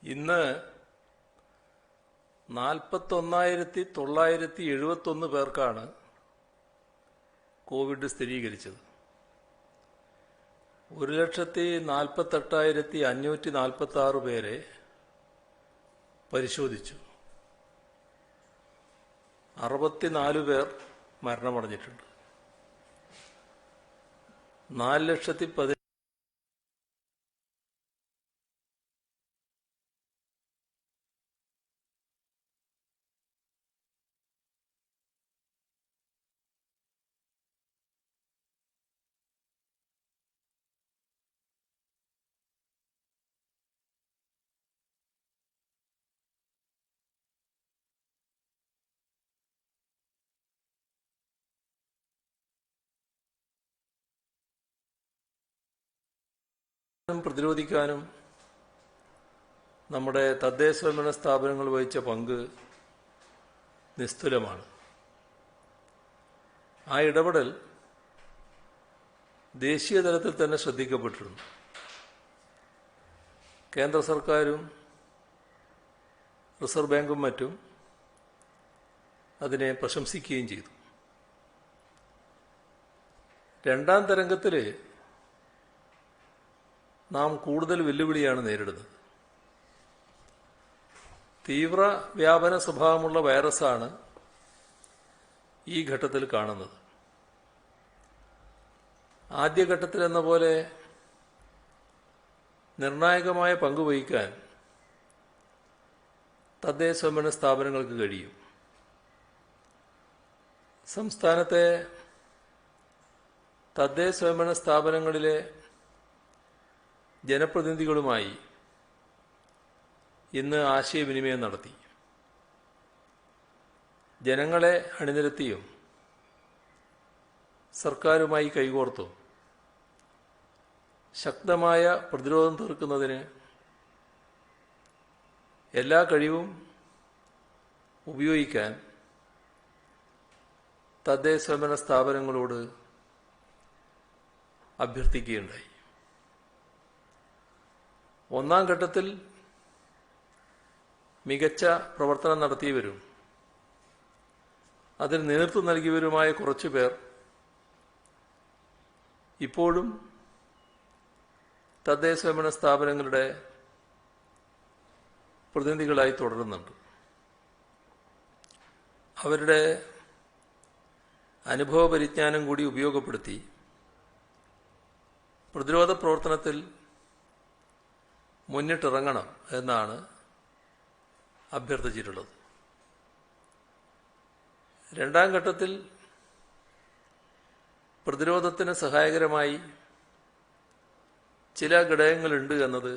ഇന്ന് 41,971 പേർക്കാണ് കോവിഡ് സ്ഥിരീകരിച്ചത്. 1,48,546 പേരെ പരിശോധിച്ചു. 64 പേർ മരണമടഞ്ഞിട്ടുണ്ട്. 4,10,000 പ്രതിരോധിക്കാനും നമ്മുടെ തദ്ദേശ സ്വയംഭരണ സ്ഥാപനങ്ങൾ വഹിച്ച പങ്ക് നിസ്തുലമാണ്. ആ ഇടപെടൽ ദേശീയ തലത്തിൽ തന്നെ ശ്രദ്ധിക്കപ്പെട്ടിരുന്നു. കേന്ദ്ര സർക്കാരും റിസർവ് ബാങ്കും മറ്റും അതിനെ പ്രശംസിക്കുകയും ചെയ്തു. രണ്ടാം തരംഗത്തിൽ നാം കൂടുതൽ വെല്ലുവിളിയാണ് നേരിടുന്നത്. തീവ്ര വ്യാപന സ്വഭാവമുള്ള വൈറസാണ് ഈ ഘട്ടത്തിൽ കാണുന്നത്. ആദ്യഘട്ടത്തിലെന്ന പോലെ നിർണായകമായ പങ്കുവഹിക്കാൻ തദ്ദേശ സ്വയംഭരണ സ്ഥാപനങ്ങൾക്ക് കഴിയും. സംസ്ഥാനത്തെ തദ്ദേശ സ്വയംഭരണ സ്ഥാപനങ്ങളിലെ ജനപ്രതിനിധികളുമായി ഇന്ന് ആശയവിനിമയം നടത്തി. ജനങ്ങളെ അണിനിരത്തിയും സർക്കാരുമായി കൈകോർത്തും ശക്തമായ പ്രതിരോധം തീർക്കുന്നതിന് എല്ലാ കഴിവും ഉപയോഗിക്കാൻ തദ്ദേശ സ്വയംഭരണ സ്ഥാപനങ്ങളോട് അഭ്യർത്ഥിക്കുകയുണ്ടായി. ഒന്നാം ഘട്ടത്തിൽ മികച്ച പ്രവർത്തനം നടത്തിയവരും അതിന് നേതൃത്വം നൽകിയവരുമായ കുറച്ചു പേർ ഇപ്പോഴും തദ്ദേശ സ്വയംഭരണ സ്ഥാപനങ്ങളുടെ പ്രതിനിധികളായി തുടരുന്നുണ്ട്. അവരുടെ അനുഭവ പരിജ്ഞാനം കൂടി ഉപയോഗപ്പെടുത്തി പ്രതിരോധ പ്രവർത്തനത്തിൽ മുന്നിട്ടിറങ്ങണം എന്നാണ് അഭ്യർത്ഥിച്ചിട്ടുള്ളത്. രണ്ടാം ഘട്ടത്തിൽ പ്രതിരോധത്തിന് സഹായകരമായി ചില ഘടകങ്ങളുണ്ട് എന്നത്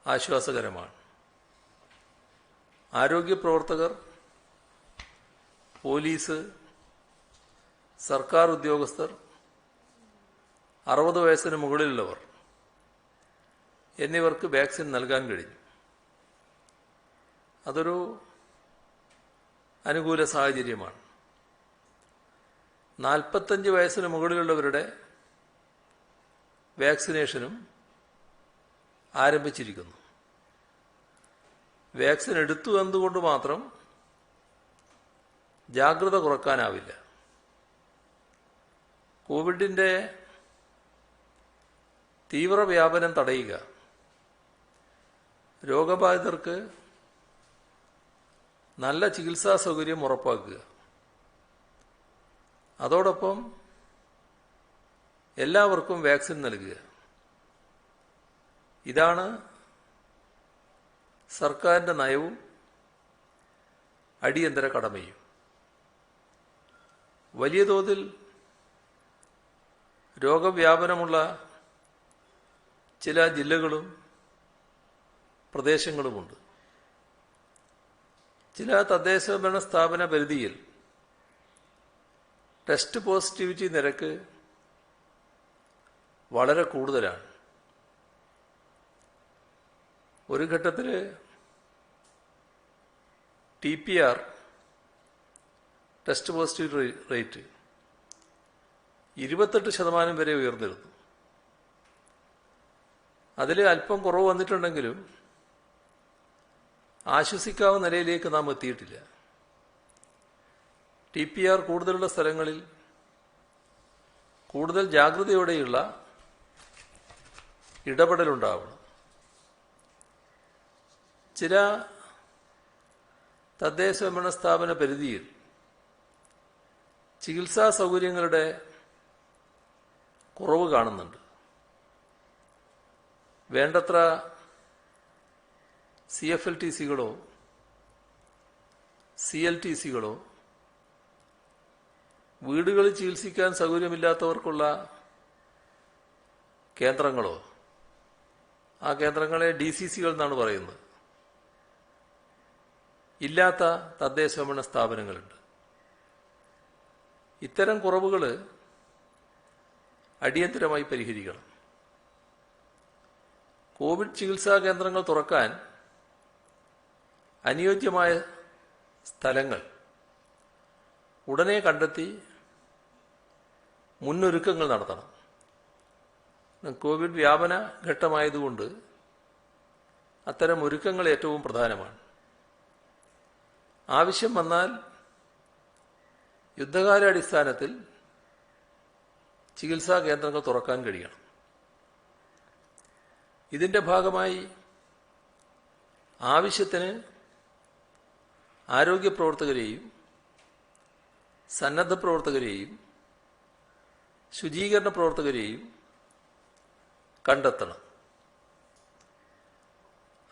ആശ്വാസകരമാണ്. ആരോഗ്യ പ്രവർത്തകർ, പോലീസ്, സർക്കാർ ഉദ്യോഗസ്ഥർ, 60 വയസ്സിന് മുകളിലുള്ളവർ എന്നിവർക്ക് വാക്സിൻ നൽകാൻ കഴിഞ്ഞു. അതൊരു അനുകൂല സാഹചര്യമാണ്. 45 വയസ്സിന് മുകളിലുള്ളവരുടെ വാക്സിനേഷനും ആരംഭിച്ചിരിക്കുന്നു. വാക്സിൻ എടുത്തു എന്നതുകൊണ്ട് മാത്രം ജാഗ്രത കുറക്കാനാവില്ല. കോവിഡിന്റെ തീവ്രവ്യാപനം തടയുക, രോഗബാധിതർക്ക് നല്ല ചികിത്സാ സൗകര്യം ഉറപ്പാക്കുക, അതോടൊപ്പം എല്ലാവർക്കും വാക്സിൻ നൽകുക, ഇതാണ് സർക്കാരിൻ്റെ നയവും അടിയന്തര കടമയും. വലിയ തോതിൽ രോഗവ്യാപനമുള്ള ചില ജില്ലകളും പ്രദേശങ്ങളുമുണ്ട്. ചില തദ്ദേശ ഭരണ സ്ഥാപന പരിധിയിൽ ടെസ്റ്റ് പോസിറ്റിവിറ്റി നിരക്ക് വളരെ കൂടുതലാണ്. ഒരു ഘട്ടത്തിൽ TPR ടെസ്റ്റ് പോസിറ്റിവിറ്റി റേറ്റ് 28% വരെ ഉയർന്നിരുന്നു. അതിൽ അല്പം കുറവ് വന്നിട്ടുണ്ടെങ്കിലും ആശ്വസിക്കാവുന്ന നിലയിലേക്ക് നാം എത്തിയിട്ടില്ല. TPR കൂടുതലുള്ള സ്ഥലങ്ങളിൽ കൂടുതൽ ജാഗ്രതയോടെയുള്ള ഇടപെടലുണ്ടാവണം. ചില തദ്ദേശ ഭരണ സ്ഥാപന പരിധിയിൽ ചികിത്സാ സൗകര്യങ്ങളുടെ കുറവ് കാണുന്നുണ്ട്. വേണ്ടത്ര CFLTCകളോ CLTCകളോ വീടുകളിൽ ചികിത്സിക്കാൻ സൗകര്യമില്ലാത്തവർക്കുള്ള കേന്ദ്രങ്ങളോ, ആ കേന്ദ്രങ്ങളെ DCCകൾ എന്നാണ് പറയുന്നത്, ഇല്ലാത്ത തദ്ദേശ ഭരണ സ്ഥാപനങ്ങളുണ്ട്. ഇത്തരം കുറവുകൾ അടിയന്തരമായി പരിഹരിക്കണം. കോവിഡ് ചികിത്സാ കേന്ദ്രങ്ങൾ തുറക്കാൻ അനുയോജ്യമായ സ്ഥലങ്ങൾ ഉടനെ കണ്ടെത്തി മുന്നൊരുക്കങ്ങൾ നടത്തണം. കോവിഡ് വ്യാപന ഘട്ടമായതുകൊണ്ട് അത്തരം ഒരുക്കങ്ങൾ ഏറ്റവും പ്രധാനമാണ്. ആവശ്യം വന്നാൽ യുദ്ധകാലാടിസ്ഥാനത്തിൽ ചികിത്സാ കേന്ദ്രങ്ങൾ തുറക്കാൻ കഴിയണം. ഇതിന്റെ ഭാഗമായി ആവശ്യത്തിന് ആരോഗ്യ പ്രവർത്തകരെയും സന്നദ്ധ പ്രവർത്തകരെയും ശുചീകരണ പ്രവർത്തകരെയും കണ്ടെത്തണം.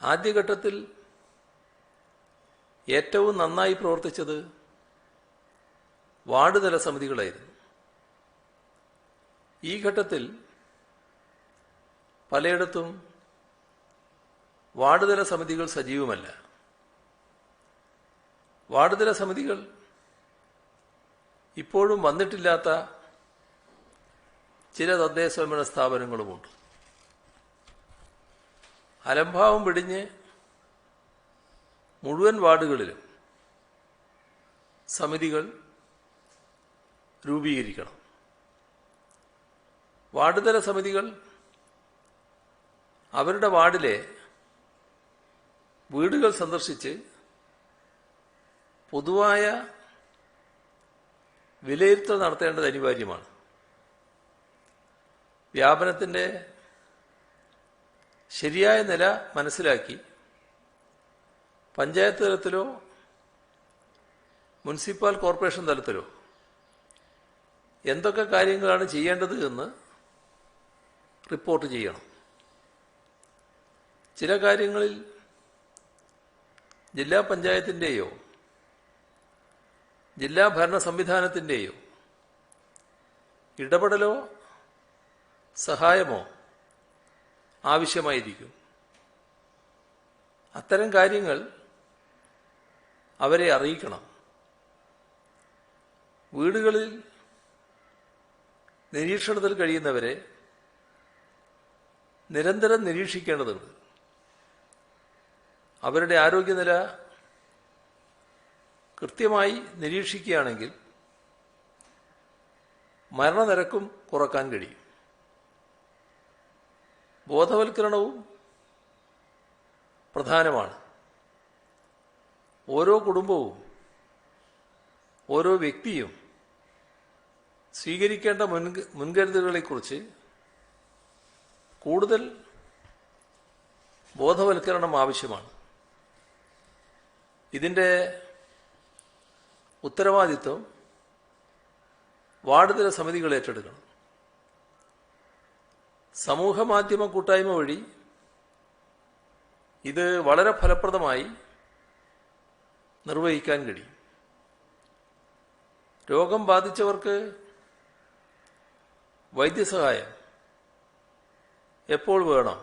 ആദ്യഘട്ടത്തിൽ ഏറ്റവും നന്നായി പ്രവർത്തിച്ചത് വാർഡ് തല സമിതികളായിരുന്നു. ഈ ഘട്ടത്തിൽ പലയിടത്തും വാർഡ് തല സമിതികൾ സജീവമല്ല. വാർഡ് തല സമിതികൾ ഇപ്പോഴും വന്നിട്ടില്ലാത്ത ചില തദ്ദേശ ഭരണ സ്ഥാപനങ്ങളുമുണ്ട്. അലംഭാവം പിടിഞ്ഞ് മുഴുവൻ വാർഡുകളിലും സമിതികൾ രൂപീകരിക്കണം. വാർഡ് തല സമിതികൾ അവരുടെ വാർഡിലെ വീടുകൾ സന്ദർശിച്ച് പൊതുവായ വിലയിരുത്തൽ നടത്തേണ്ടത് അനിവാര്യമാണ്. വ്യാപനത്തിന്റെ ശരിയായ നില മനസ്സിലാക്കി പഞ്ചായത്ത് തലത്തിലോ മുനിസിപ്പൽ കോർപ്പറേഷൻ തലത്തിലോ എന്തൊക്കെ കാര്യങ്ങളാണ് ചെയ്യേണ്ടത് എന്ന് റിപ്പോർട്ട് ചെയ്യണം. ചില കാര്യങ്ങളിൽ ജില്ലാ പഞ്ചായത്തിൻ്റെയോ ജില്ലാ ഭരണ സംവിധാനത്തിൻ്റെയോ ഇടപെടലോ സഹായമോ ആവശ്യമായിരിക്കും. അത്തരം കാര്യങ്ങൾ അവരെ അറിയിക്കണം. വീടുകളിൽ നിരീക്ഷണത്തിൽ കഴിയുന്നവരെ നിരന്തരം നിരീക്ഷിക്കേണ്ടതുണ്ട്. അവരുടെ ആരോഗ്യനില കൃത്യമായി നിരീക്ഷിക്കുകയാണെങ്കിൽ മരണനിരക്കും കുറക്കാൻ കഴിയും. ബോധവൽക്കരണവും പ്രധാനമാണ്. ഓരോ കുടുംബവും ഓരോ വ്യക്തിയും സ്വീകരിക്കേണ്ട മുൻകരുതലുകളെക്കുറിച്ച് കൂടുതൽ ബോധവൽക്കരണം ആവശ്യമാണ്. ഇതിൻ്റെ ഉത്തരവാദിത്വം വാർഡ് തല സമിതികൾ ഏറ്റെടുക്കണം. സമൂഹ മാധ്യമ കൂട്ടായ്മ വഴി ഇത് വളരെ ഫലപ്രദമായി നിർവഹിക്കാൻ കഴിയും. രോഗം ബാധിച്ചവർക്ക് വൈദ്യസഹായം എപ്പോൾ വേണം,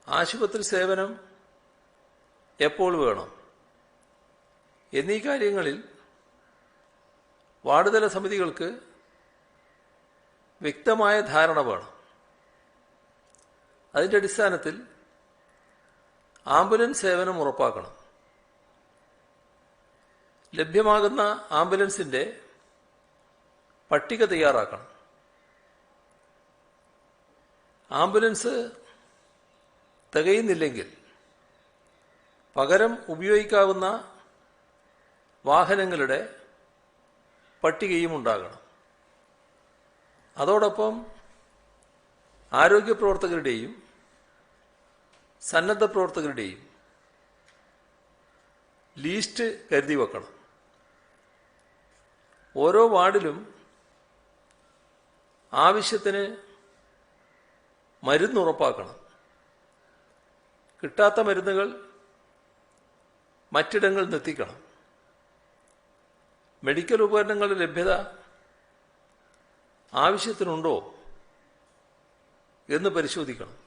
ആശുപത്രി സേവനം എപ്പോൾ വേണം എന്നീ കാര്യങ്ങളിൽ വാർഡ് തല സമിതികൾക്ക് വ്യക്തമായ ധാരണ വേണം. അതിൻ്റെ അടിസ്ഥാനത്തിൽ ആംബുലൻസ് സേവനം ഉറപ്പാക്കണം. ലഭ്യമാകുന്ന ആംബുലൻസിന്റെ പട്ടിക തയ്യാറാക്കണം. ആംബുലൻസ് തികയുന്നില്ലെങ്കിൽ പകരം ഉപയോഗിക്കാവുന്ന വാഹനങ്ങളുടെ പട്ടികയും ഉണ്ടാകണം. അതോടൊപ്പം ആരോഗ്യ പ്രവർത്തകരുടെയും സന്നദ്ധ പ്രവർത്തകരുടെയും ലിസ്റ്റ് കരുതി വെക്കണം. ഓരോ വാർഡിലും ആവശ്യത്തിന് മരുന്ന് ഉറപ്പാക്കണം. കിട്ടാത്ത മരുന്നുകൾ മറ്റിടങ്ങളിൽ നിന്നെത്തിക്കണം. മെഡിക്കൽ ഉപകരണങ്ങളുടെ ലഭ്യത ആവശ്യത്തിനുണ്ടോ എന്ന് പരിശോധിക്കണം.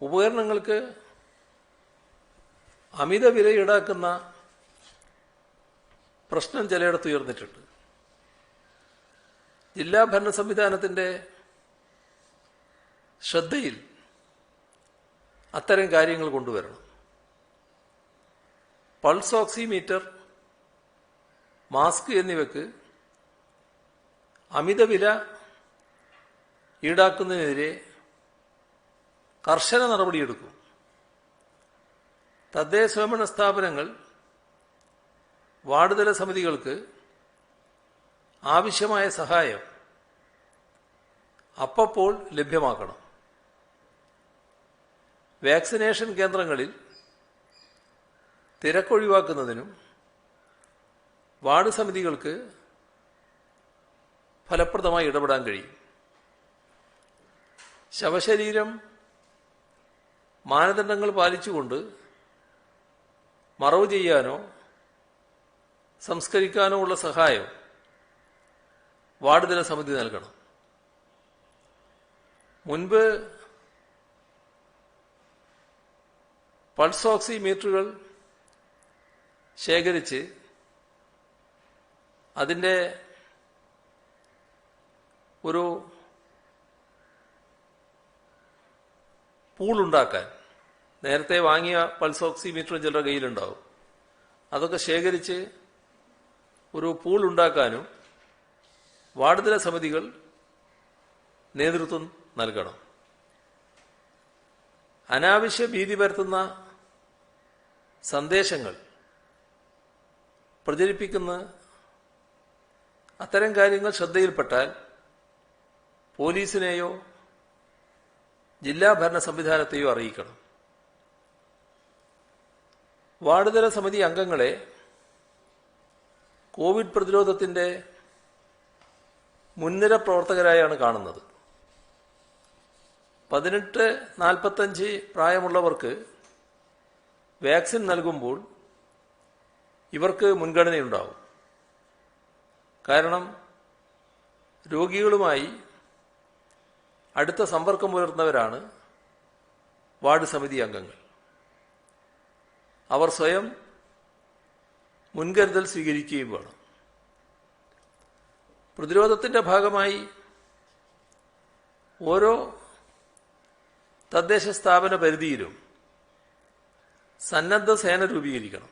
ഉപകരണങ്ങൾക്ക് അമിത വില ഈടാക്കുന്ന പ്രശ്നം ചിലയിടത്ത് ഉയർന്നിട്ടുണ്ട്. ജില്ലാ ഭരണ സംവിധാനത്തിൻ്റെ ശ്രദ്ധയിൽ അത്തരം കാര്യങ്ങൾ കൊണ്ടുവരണം. പൾസ് ഓക്സിമീറ്റർ, മാസ്ക് എന്നിവയ്ക്ക് അമിത വില ഈടാക്കുന്നതിനെതിരെ കർശന നടപടിയെടുക്കും. തദ്ദേശ സ്വയംഭരണ സ്ഥാപനങ്ങൾ വാർഡ് തല സമിതികൾക്ക് ആവശ്യമായ സഹായം അപ്പോൾ ലഭ്യമാക്കണം. വാക്സിനേഷൻ കേന്ദ്രങ്ങളിൽ തിരക്കൊഴിവാക്കുന്നതിനും വാർഡ് സമിതികൾക്ക് ഫലപ്രദമായി ഇടപെടാൻ കഴിയും. ശവശരീരം മാനദണ്ഡങ്ങൾ പാലിച്ചുകൊണ്ട് മറവ് ചെയ്യാനോ സംസ്കരിക്കാനോ ഉള്ള സഹായം വാർഡ് തല സമിതി നൽകണം. മുൻപ് പൾസ് ഓക്സിമീറ്ററുകൾ ശേഖരിച്ച് അതിൻ്റെ ഒരു പൂളുണ്ടാക്കാൻ, നേരത്തെ വാങ്ങിയ പൾസ് ഓക്സിമീറ്ററും ചിലരുടെ കയ്യിലുണ്ടാവും, അതൊക്കെ ശേഖരിച്ച് ഒരു പൂൾ ഉണ്ടാക്കാനും വാർഡ് തല സമിതികൾ നേതൃത്വം നൽകണം. അനാവശ്യ ഭീതി പരത്തുന്ന സന്ദേശങ്ങൾ പ്രചരിപ്പിക്കുന്ന അത്തരം കാര്യങ്ങൾ ശ്രദ്ധയിൽപ്പെട്ടാൽ പോലീസിനെയോ ജില്ലാ ഭരണ സംവിധാനത്തെയോ അറിയിക്കണം. വാർഡ് തല സമിതി അംഗങ്ങളെ കോവിഡ് പ്രതിരോധത്തിൻ്റെ മുൻനിര പ്രവർത്തകരായാണ് കാണുന്നത്. 18-45 പ്രായമുള്ളവർക്ക് വാക്സിൻ നൽകുമ്പോൾ ഇവർക്ക് മുൻഗണനയുണ്ടാവും. കാരണം രോഗികളുമായി അടുത്ത സമ്പർക്കം പുലർത്തുന്നവരാണ് വാർഡ് സമിതി അംഗങ്ങൾ. അവർ സ്വയം മുൻകരുതൽ സ്വീകരിക്കുകയും വേണം. പ്രതിരോധത്തിൻ്റെ ഭാഗമായി ഓരോ തദ്ദേശ സ്ഥാപന പരിധിയിലും സന്നദ്ധ സേന രൂപീകരിക്കണം.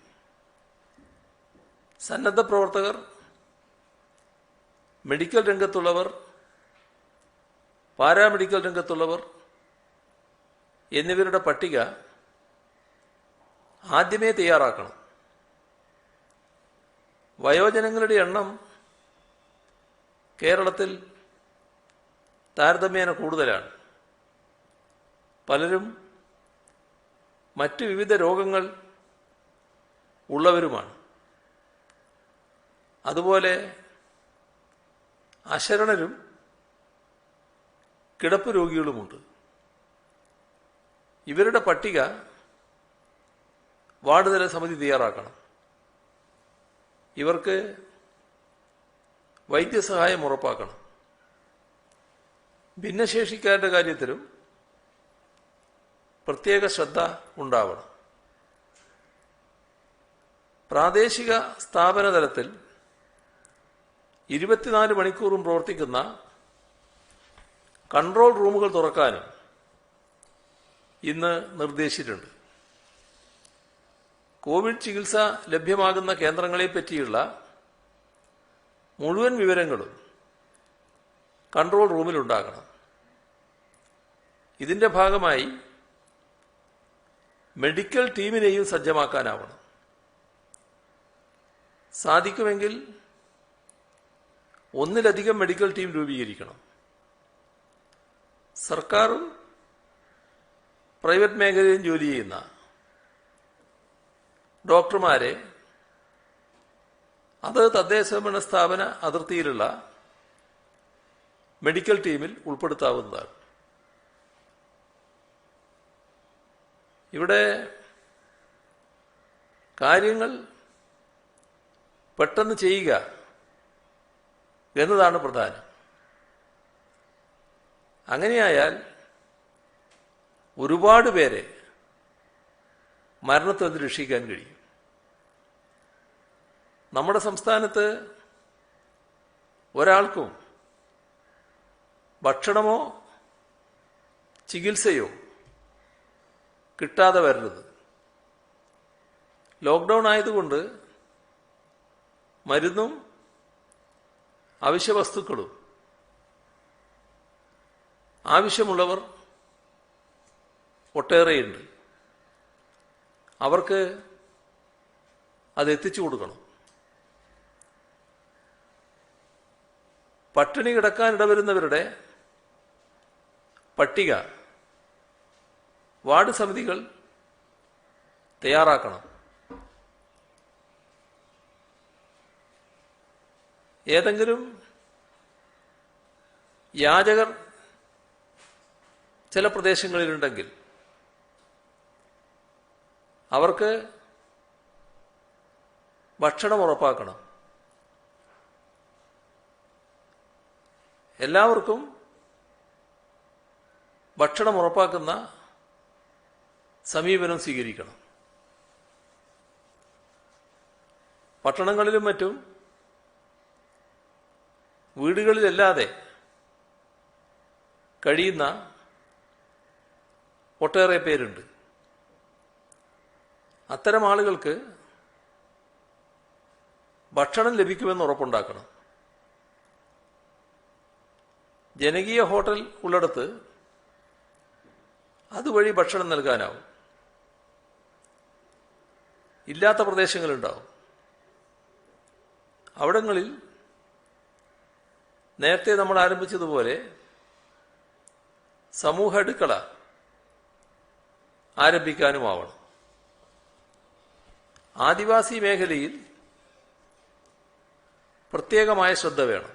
സന്നദ്ധ പ്രവർത്തകർ, മെഡിക്കൽ രംഗത്തുള്ളവർ, പാരാമെഡിക്കൽ രംഗത്തുള്ളവർ എന്നിവരുടെ പട്ടിക ആദ്യമേ തയ്യാറാക്കണം. വയോജനങ്ങളുടെ എണ്ണം കേരളത്തിൽ താരതമ്യേന കൂടുതലാണ്. പലരും മറ്റു വിവിധ രോഗങ്ങൾ ഉള്ളവരുമാണ്. അതുപോലെ അശരണരും കിടപ്പ് രോഗികളുമുണ്ട്. ഇവരുടെ പട്ടിക വാർഡ് തല സമിതി തയ്യാറാക്കണം. ഇവർക്ക് വൈദ്യസഹായം ഉറപ്പാക്കണം. ഭിന്നശേഷിക്കാരുടെ കാര്യത്തിലും പ്രത്യേക ശ്രദ്ധ ഉണ്ടാവണം. പ്രാദേശിക സ്ഥാപന തലത്തിൽ 24 മണിക്കൂറും പ്രവർത്തിക്കുന്ന കൺട്രോൾ റൂമുകൾ തുറക്കാനും ഇന്ന് നിർദ്ദേശിച്ചിട്ടുണ്ട്. കോവിഡ് ചികിത്സ ലഭ്യമാകുന്ന കേന്ദ്രങ്ങളെപ്പറ്റിയുള്ള മുഴുവൻ വിവരങ്ങളും കൺട്രോൾ റൂമിലുണ്ടാകണം. ഇതിൻ്റെ ഭാഗമായി മെഡിക്കൽ ടീമിനെയും സജ്ജമാക്കാനാവണം. സാധിക്കുമെങ്കിൽ ഒന്നിലധികം മെഡിക്കൽ ടീം രൂപീകരിക്കണം. സർക്കാരും പ്രൈവറ്റ് മേഖലയിലും ജോലി ചെയ്യുന്ന ഡോക്ടർമാരെ അത് തദ്ദേശഭരണ സ്ഥാപന അതിർത്തിയിലുള്ള മെഡിക്കൽ ടീമിൽ ഉൾപ്പെടുത്താവുന്നതാണ്. ഇവിടെ കാര്യങ്ങൾ പെട്ടെന്ന് ചെയ്യുക എന്നതാണ് പ്രധാനം. അങ്ങനെയായാൽ ഒരുപാട് പേരെ മരണത്തിൽ നിന്ന് രക്ഷിക്കാൻ കഴിയും. നമ്മുടെ സംസ്ഥാനത്ത് ഒരാൾക്കും ഭക്ഷണമോ ചികിത്സയോ കിട്ടാതെ വരരുത്. ലോക്ക്ഡൗൺ ആയതുകൊണ്ട് മരുന്നും അവശ്യവസ്തുക്കളും ആവശ്യമുള്ളവർ ഒട്ടേറെയുണ്ട്. അവർക്ക് അത് എത്തിച്ചു കൊടുക്കണം. പട്ടിണി കിടക്കാൻ ഇടവരുന്നവരുടെ പട്ടിക വാർഡ് സമിതികൾ തയ്യാറാക്കണം. ഏതെങ്കിലും യാചകർ ചില പ്രദേശങ്ങളിലുണ്ടെങ്കിൽ അവർക്ക് ഭക്ഷണം ഉറപ്പാക്കണം. എല്ലാവർക്കും ഭക്ഷണം ഉറപ്പാക്കുന്ന സമീപനം സ്വീകരിക്കണം. പട്ടണങ്ങളിലും മറ്റും വീടുകളിലല്ലാതെ കഴിയുന്ന ഒട്ടേറെ പേരുണ്ട്. അത്തരം ആളുകൾക്ക് ഭക്ഷണം ലഭിക്കുമെന്ന് ഉറപ്പുണ്ടാക്കണം. ജനകീയ ഹോട്ടൽ ഉള്ളിടത്ത് അതുവഴി ഭക്ഷണം നൽകാനാവും. ഇല്ലാത്ത പ്രദേശങ്ങളുണ്ടാവും. അവിടങ്ങളിൽ നേരത്തെ നമ്മൾ ആരംഭിച്ചതുപോലെ സമൂഹ അടുക്കള ആരംഭിക്കാനുമാവണം. ആദിവാസി മേഖലയിൽ പ്രത്യേകമായ ശ്രദ്ധ വേണം.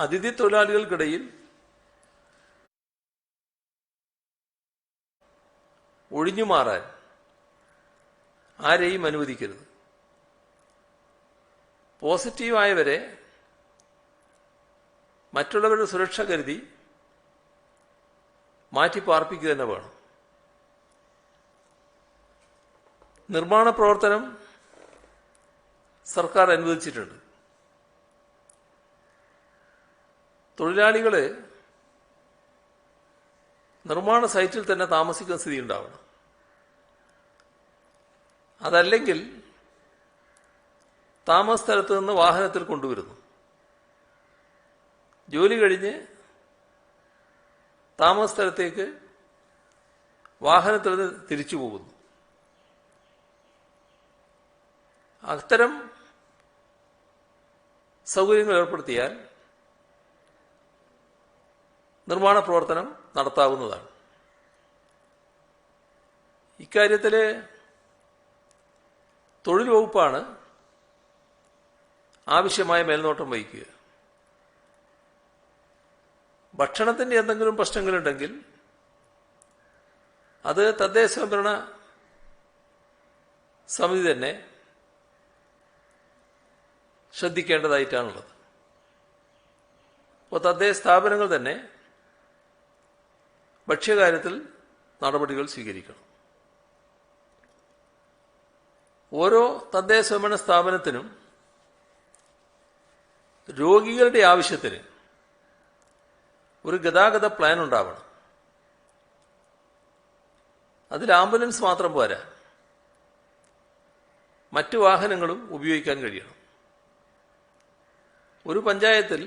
അതിഥി തൊഴിലാളികൾക്കിടയിൽ ഒഴിഞ്ഞുമാറാൻ ആരെയും അനുവദിക്കരുത്. പോസിറ്റീവായവരെ മറ്റുള്ളവരുടെ സുരക്ഷ കരുതി മാറ്റി പാർപ്പിക്കുക തന്നെ വേണം. നിർമ്മാണ പ്രവർത്തനം സർക്കാർ അനുവദിച്ചിട്ടുണ്ട്. തൊഴിലാളികള് നിർമ്മാണ സൈറ്റിൽ തന്നെ താമസിക്കുന്ന സ്ഥിതി ഉണ്ടാവണം. അതല്ലെങ്കിൽ താമസ സ്ഥലത്ത് നിന്ന് വാഹനത്തിൽ കൊണ്ടുവരുന്നു. ജോലി കഴിഞ്ഞ് താമസ സ്ഥലത്തേക്ക് വാഹനത്തിൽ നിന്ന് തിരിച്ചു പോകുന്നു. അത്തരം സൗകര്യങ്ങൾ ഏർപ്പെടുത്തിയാൽ നിർമ്മാണ പ്രവർത്തനം നടത്താവുന്നതാണ്. ഇക്കാര്യത്തിൽ തൊഴിൽ വകുപ്പാണ് ആവശ്യമായ മേൽനോട്ടം വഹിക്കുക. ഭക്ഷണത്തിന്റെ എന്തെങ്കിലും പ്രശ്നങ്ങളുണ്ടെങ്കിൽ അത് തദ്ദേശ സ്വയംഭരണ സമിതി തന്നെ ശ്രദ്ധിക്കേണ്ടതായിട്ടാണുള്ളത്. അപ്പോൾ തദ്ദേശ സ്ഥാപനങ്ങൾ തന്നെ ഭക്ഷ്യകാര്യത്തിൽ നടപടികൾ സ്വീകരിക്കണം. ഓരോ തദ്ദേശ സ്വയംഭരണ സ്ഥാപനത്തിനും രോഗികളുടെ ആവശ്യത്തിന് ഒരു ഗതാഗത പ്ലാൻ ഉണ്ടാവണം. അതിൽ ആംബുലൻസ് മാത്രം പോരാ, മറ്റു വാഹനങ്ങളും ഉപയോഗിക്കാൻ കഴിയണം. ഒരു പഞ്ചായത്തിൽ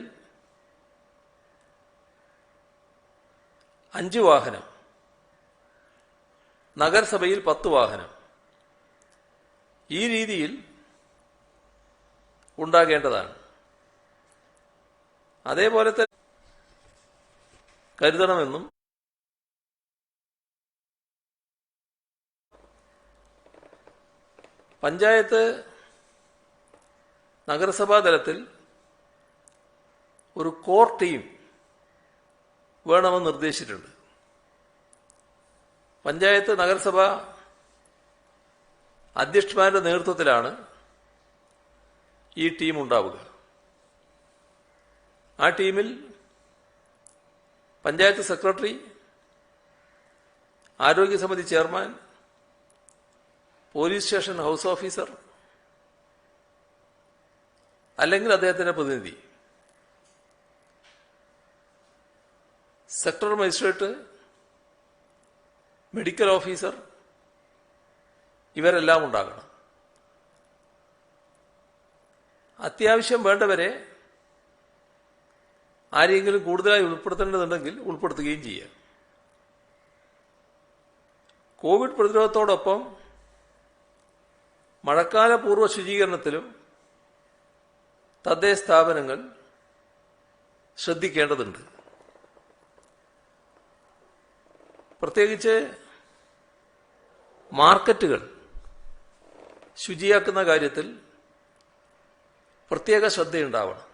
5 വാഹനം നഗരസഭയിൽ 10 വാഹനം. ഈ രീതിയിൽ ഉണ്ടാകേണ്ടതാണ്. അതേപോലെ തന്നെ കരുതണമെന്നും പഞ്ചായത്ത് നഗരസഭാ തലത്തിൽ ഒരു കോർ ടീം വേണമെന്ന് നിർദ്ദേശിച്ചിട്ടുണ്ട്. പഞ്ചായത്ത് നഗരസഭ അധ്യക്ഷന്മാരുടെ നേതൃത്വത്തിലാണ് ഈ ടീം ഉണ്ടാവുക. ആ ടീമിൽ പഞ്ചായത്ത് സെക്രട്ടറി, ആരോഗ്യസമിതി chairman, police station house officer അല്ലെങ്കിൽ അദ്ദേഹത്തിന്റെ പ്രതിനിധി, സെക്ടറൽ മജിസ്ട്രേറ്റ്, മെഡിക്കൽ ഓഫീസർ, ഇവരെല്ലാം ഉണ്ടാകണം. അത്യാവശ്യം വേണ്ടവരെ ആരെങ്കിലും കൂടുതലായി ഉൾപ്പെടുത്തേണ്ടതുണ്ടെങ്കിൽ ഉൾപ്പെടുത്തുകയും ചെയ്യാം. കോവിഡ് പ്രതിരോധത്തോടൊപ്പം മഴക്കാല പൂർവ്വ ശുചീകരണത്തിലും തദ്ദേശ സ്ഥാപനങ്ങൾ ശ്രദ്ധിക്കേണ്ടതുണ്ട്. പ്രത്യേകിച്ച് മാർക്കറ്റുകൾ ശുചിയാക്കുന്ന കാര്യത്തിൽ പ്രത്യേക ശ്രദ്ധയുണ്ടാവണം.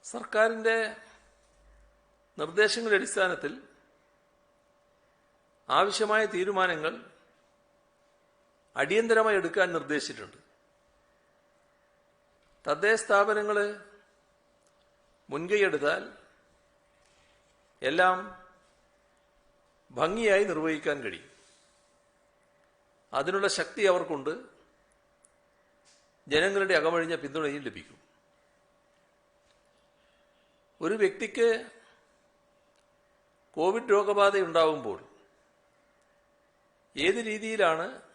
സർക്കാരിന്റെ നിർദ്ദേശങ്ങളുടെ അടിസ്ഥാനത്തിൽ ആവശ്യമായ തീരുമാനങ്ങൾ അടിയന്തരമായി എടുക്കാൻ നിർദ്ദേശിച്ചിട്ടുണ്ട്. തദ്ദേശ സ്ഥാപനങ്ങൾ മുൻകൈയെടുത്താൽ എല്ലാം ഭംഗിയായി നിർവഹിക്കാൻ കഴിയും. അതിനുള്ള ശക്തി അവർക്കുണ്ട്. ജനങ്ങളുടെ അകമഴിഞ്ഞ പിന്തുണയും ലഭിക്കും. ഒരു വ്യക്തിക്ക് കോവിഡ് രോഗബാധയുണ്ടാവുമ്പോൾ ഏത് രീതിയിലാണ്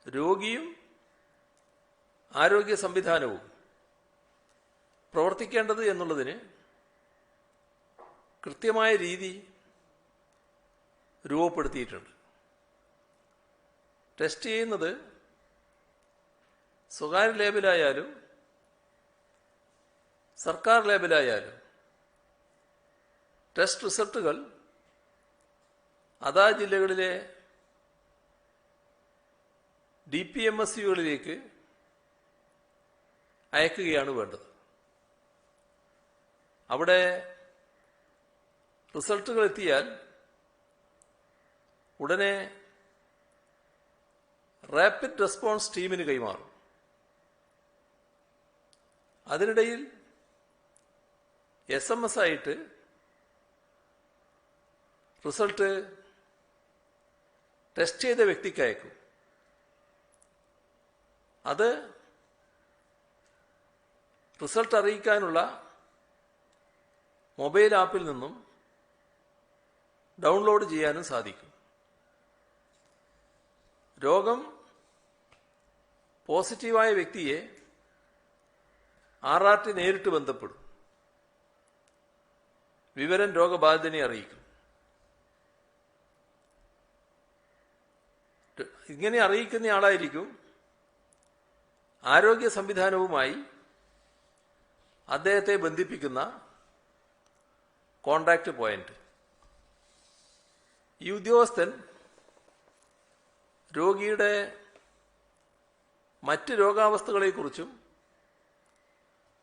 രോഗിയും ആരോഗ്യ സംവിധാനവും പ്രവർത്തിക്കേണ്ടത് എന്നുള്ളതിന് കൃത്യമായ രീതി രൂപപ്പെടുത്തിയിട്ടുണ്ട്. ടെസ്റ്റ് ചെയ്യുന്നത് സ്വകാര്യ ലാബിലായാലും സർക്കാർ ലാബിലായാലും ടെസ്റ്റ് റിസൾട്ടുകൾ അതാ ജില്ലകളിലെ DPMSUകളിലേക്ക് അയക്കുകയാണ് വേണ്ടത്. അവിടെ റിസൾട്ടുകൾ എത്തിയാൽ ഉടനെ റാപ്പിഡ് റെസ്പോൺസ് ടീമിന് കൈമാറും. അതിനിടയിൽ SMS ആയിട്ട് റിസൾട്ട് ടെസ്റ്റ് ചെയ്ത വ്യക്തിക്ക് അയക്കും. അത് റിസൾട്ട് അറിയിക്കാനുള്ള മൊബൈൽ ആപ്പിൽ നിന്നും ഡൗൺലോഡ് ചെയ്യാനും സാധിക്കും. രോഗം പോസിറ്റീവായ വ്യക്തിയെ RRT നേരിട്ട് ബന്ധപ്പെടും. വിവരം രോഗബാധിതനെ അറിയിക്കും. ഇങ്ങനെ അറിയിക്കുന്നയാളായിരിക്കും ആരോഗ്യ സംവിധാനവുമായി അദ്ദേഹത്തെ ബന്ധിപ്പിക്കുന്ന കോണ്ടാക്ട് പോയിന്റ്. ഈ ഉദ്യോഗസ്ഥൻ രോഗിയുടെ മറ്റ് രോഗാവസ്ഥകളെക്കുറിച്ചും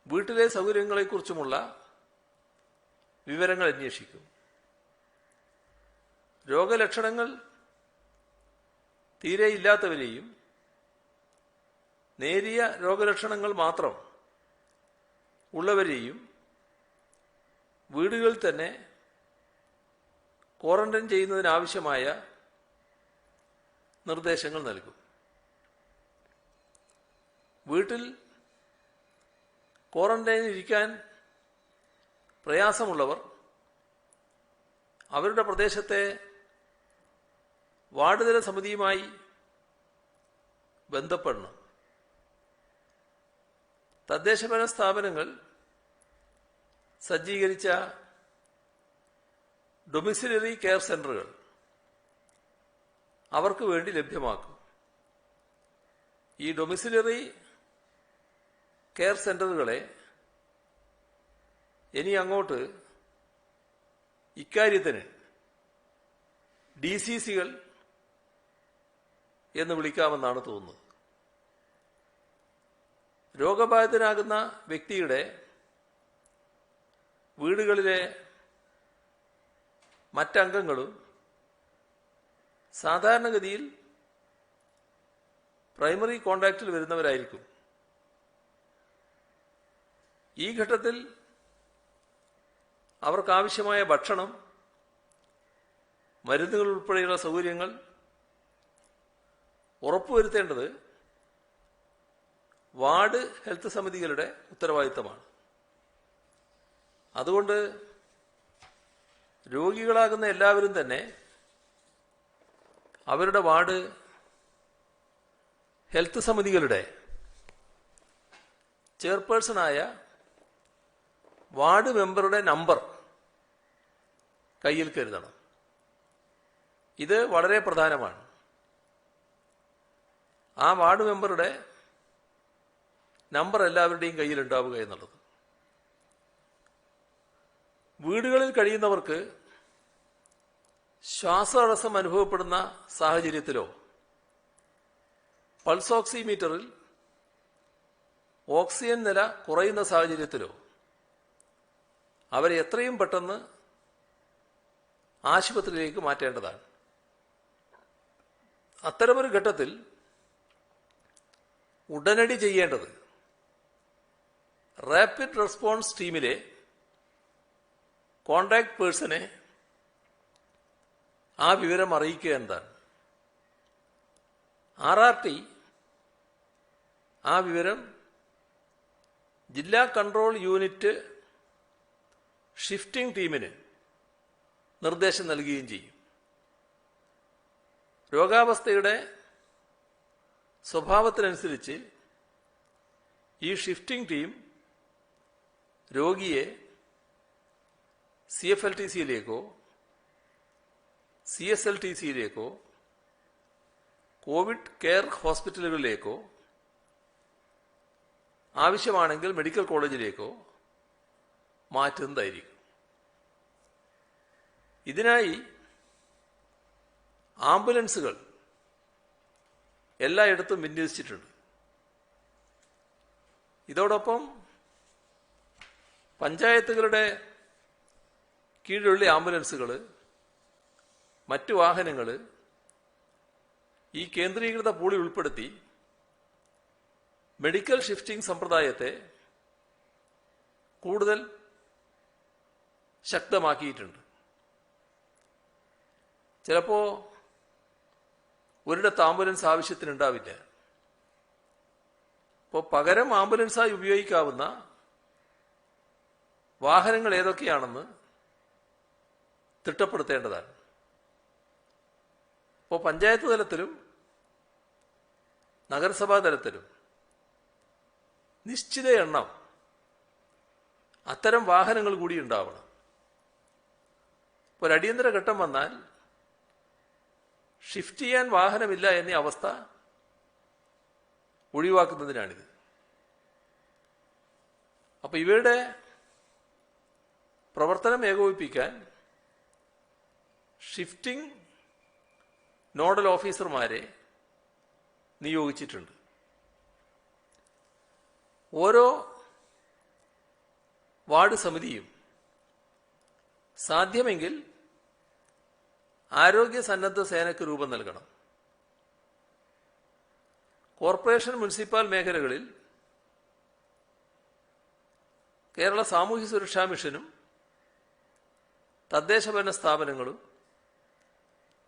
വീട്ടിലെ സൗകര്യങ്ങളെക്കുറിച്ചുമുള്ള വിവരങ്ങൾ അന്വേഷിക്കും. രോഗലക്ഷണങ്ങൾ തീരെയില്ലാത്തവരെയും നേരിയ രോഗലക്ഷണങ്ങൾ മാത്രം ഉള്ളവരെയും വീടുകളിൽ തന്നെ ക്വാറന്റൈൻ ചെയ്യുന്നതിനാവശ്യമായ നിർദ്ദേശങ്ങൾ നൽകും. വീട്ടിൽ ക്വാറന്റൈനിൽ ഇരിക്കാൻ പ്രയാസമുള്ളവർ അവരുടെ പ്രദേശത്തെ വാർഡ് തല സമിതിയുമായി ബന്ധപ്പെടണം. തദ്ദേശഭരണ സ്ഥാപനങ്ങൾ സജ്ജീകരിച്ച ഡൊമിസിലറി കെയർ സെന്ററുകൾ അവർക്ക് വേണ്ടി ലഭ്യമാക്കും. ഈ ഡൊമിസിലറി കെയർ സെന്ററുകളെ ഇനി അങ്ങോട്ട് ഇക്കാര്യത്തിന് DCCകൾ എന്ന് വിളിക്കാമെന്നാണ് തോന്നുന്നത്. രോഗബാധിതനാകുന്ന വ്യക്തിയുടെ വീടുകളിലെ മറ്റംഗങ്ങളും സാധാരണഗതിയിൽ പ്രൈമറി കോണ്ടാക്റ്റിൽ വരുന്നവരായിരിക്കും. ഈ ഘട്ടത്തിൽ അവർക്കാവശ്യമായ ഭക്ഷണം, മരുന്നുകൾ ഉൾപ്പെടെയുള്ള സൗകര്യങ്ങൾ ഉറപ്പുവരുത്തേണ്ടത് വാർഡ് ഹെൽത്ത് സമിതികളുടെ ഉത്തരവാദിത്തമാണ്. അതുകൊണ്ട് രോഗികളാകുന്ന എല്ലാവരും തന്നെ അവരുടെ വാർഡ് ഹെൽത്ത് സമിതികളുടെ ചെയർപേഴ്സണായ വാർഡ് മെമ്പറുടെ നമ്പർ കയ്യിൽ കരുതണം. ഇത് വളരെ പ്രധാനമാണ്. ആ വാർഡ് മെമ്പറുടെ നമ്പർ എല്ലാവരുടെയും കയ്യിലുണ്ടാവുക എന്നുള്ളത്. വീടുകളിൽ കഴിയുന്നവർക്ക് ശ്വാസതടസ്സം അനുഭവപ്പെടുന്ന സാഹചര്യത്തിലോ പൾസ് ഓക്സിമീറ്ററിൽ ഓക്സിജൻ നില കുറയുന്ന സാഹചര്യത്തിലോ അവരെ എത്രയും പെട്ടെന്ന് ആശുപത്രിയിലേക്ക് മാറ്റേണ്ടതാണ്. അത്തരമൊരു ഘട്ടത്തിൽ ഉടനടി ചെയ്യേണ്ടത് റാപ്പിഡ് റെസ്പോൺസ് ടീമിലെ കോണ്ടാക്ട് പേഴ്സണെ ആ വിവരം അറിയിക്കുക എന്നതാണ്. RRT ആ വിവരം ജില്ലാ കൺട്രോൾ യൂണിറ്റ് ഷിഫ്റ്റിംഗ് ടീമിന് നിർദ്ദേശം നൽകുകയും ചെയ്യും. രോഗാവസ്ഥയുടെ സ്വഭാവത്തിനനുസരിച്ച് ഈ ഷിഫ്റ്റിംഗ് ടീം രോഗിയെ CFLTCയിലേക്കോ CSLTCയിലേക്കോ കോവിഡ് കെയർ ഹോസ്പിറ്റലുകളിലേക്കോ ആവശ്യമാണെങ്കിൽ മെഡിക്കൽ കോളേജിലേക്കോ മാറ്റുന്നതായിരിക്കും. ഇതിനായി ആംബുലൻസുകൾ എല്ലായിടത്തും വിന്യസിച്ചിട്ടുണ്ട്. ഇതോടൊപ്പം പഞ്ചായത്തുകളുടെ കീഴിലുള്ള ആംബുലൻസുകൾ, മറ്റു വാഹനങ്ങൾ ഈ കേന്ദ്രീകൃത പൂളിൽ ഉൾപ്പെടുത്തി മെഡിക്കൽ ഷിഫ്റ്റിംഗ് സമ്പ്രദായത്തെ കൂടുതൽ ശക്തമാക്കിയിട്ടുണ്ട്. ചിലപ്പോൾ ഒരിടത്ത് ആംബുലൻസ് ആവശ്യത്തിനുണ്ടാവില്ല. അപ്പോൾ പകരം ആംബുലൻസായി ഉപയോഗിക്കാവുന്ന വാഹനങ്ങൾ ഏതൊക്കെയാണെന്ന് തിട്ടപ്പെടുത്തേണ്ടതാണ്. അപ്പോൾ പഞ്ചായത്ത് തലത്തിലും നഗരസഭാ തലത്തിലും നിശ്ചിത എണ്ണം അത്തരം വാഹനങ്ങൾ കൂടി ഉണ്ടാവണം. ഒരു അടിയന്തര ഘട്ടം വന്നാൽ ഷിഫ്റ്റ് ചെയ്യാൻ വാഹനമില്ല എന്ന അവസ്ഥ ഒഴിവാക്കുന്നതിനാണിത്. അപ്പൊ ഇവയുടെ പ്രവർത്തനം ഏകോപിപ്പിക്കാൻ ഷിഫ്റ്റിംഗ് നോഡൽ ഓഫീസർമാരെ നിയോഗിച്ചിട്ടുണ്ട്. ഓരോ വാർഡ് സമിതിയും സാധ്യമെങ്കിൽ ആരോഗ്യ സന്നദ്ധ സേനയ്ക്ക് രൂപം നൽകണം. കോർപ്പറേഷൻ, മുനിസിപ്പൽ മേഖലകളിൽ കേരള സാമൂഹ്യ സുരക്ഷാ മിഷനും തദ്ദേശഭരണ സ്ഥാപനങ്ങളും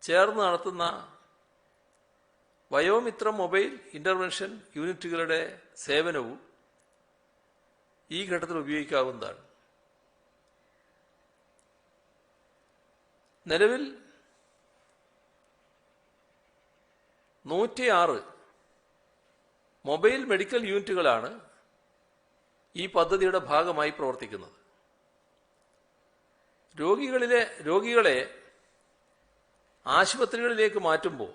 ചേർന്ന് നടത്തുന്ന വയോമിത്രം മൊബൈൽ ഇന്റർവെൻഷൻ യൂണിറ്റുകളുടെ സേവനവും ഈ ഘട്ടത്തിൽ ഉപയോഗിക്കാവുന്നതാണ്. നിലവിൽ 106 മൊബൈൽ മെഡിക്കൽ യൂണിറ്റുകളാണ് ഈ പദ്ധതിയുടെ ഭാഗമായി പ്രവർത്തിക്കുന്നത്. രോഗികളെ ആശുപത്രികളിലേക്ക് മാറ്റുമ്പോൾ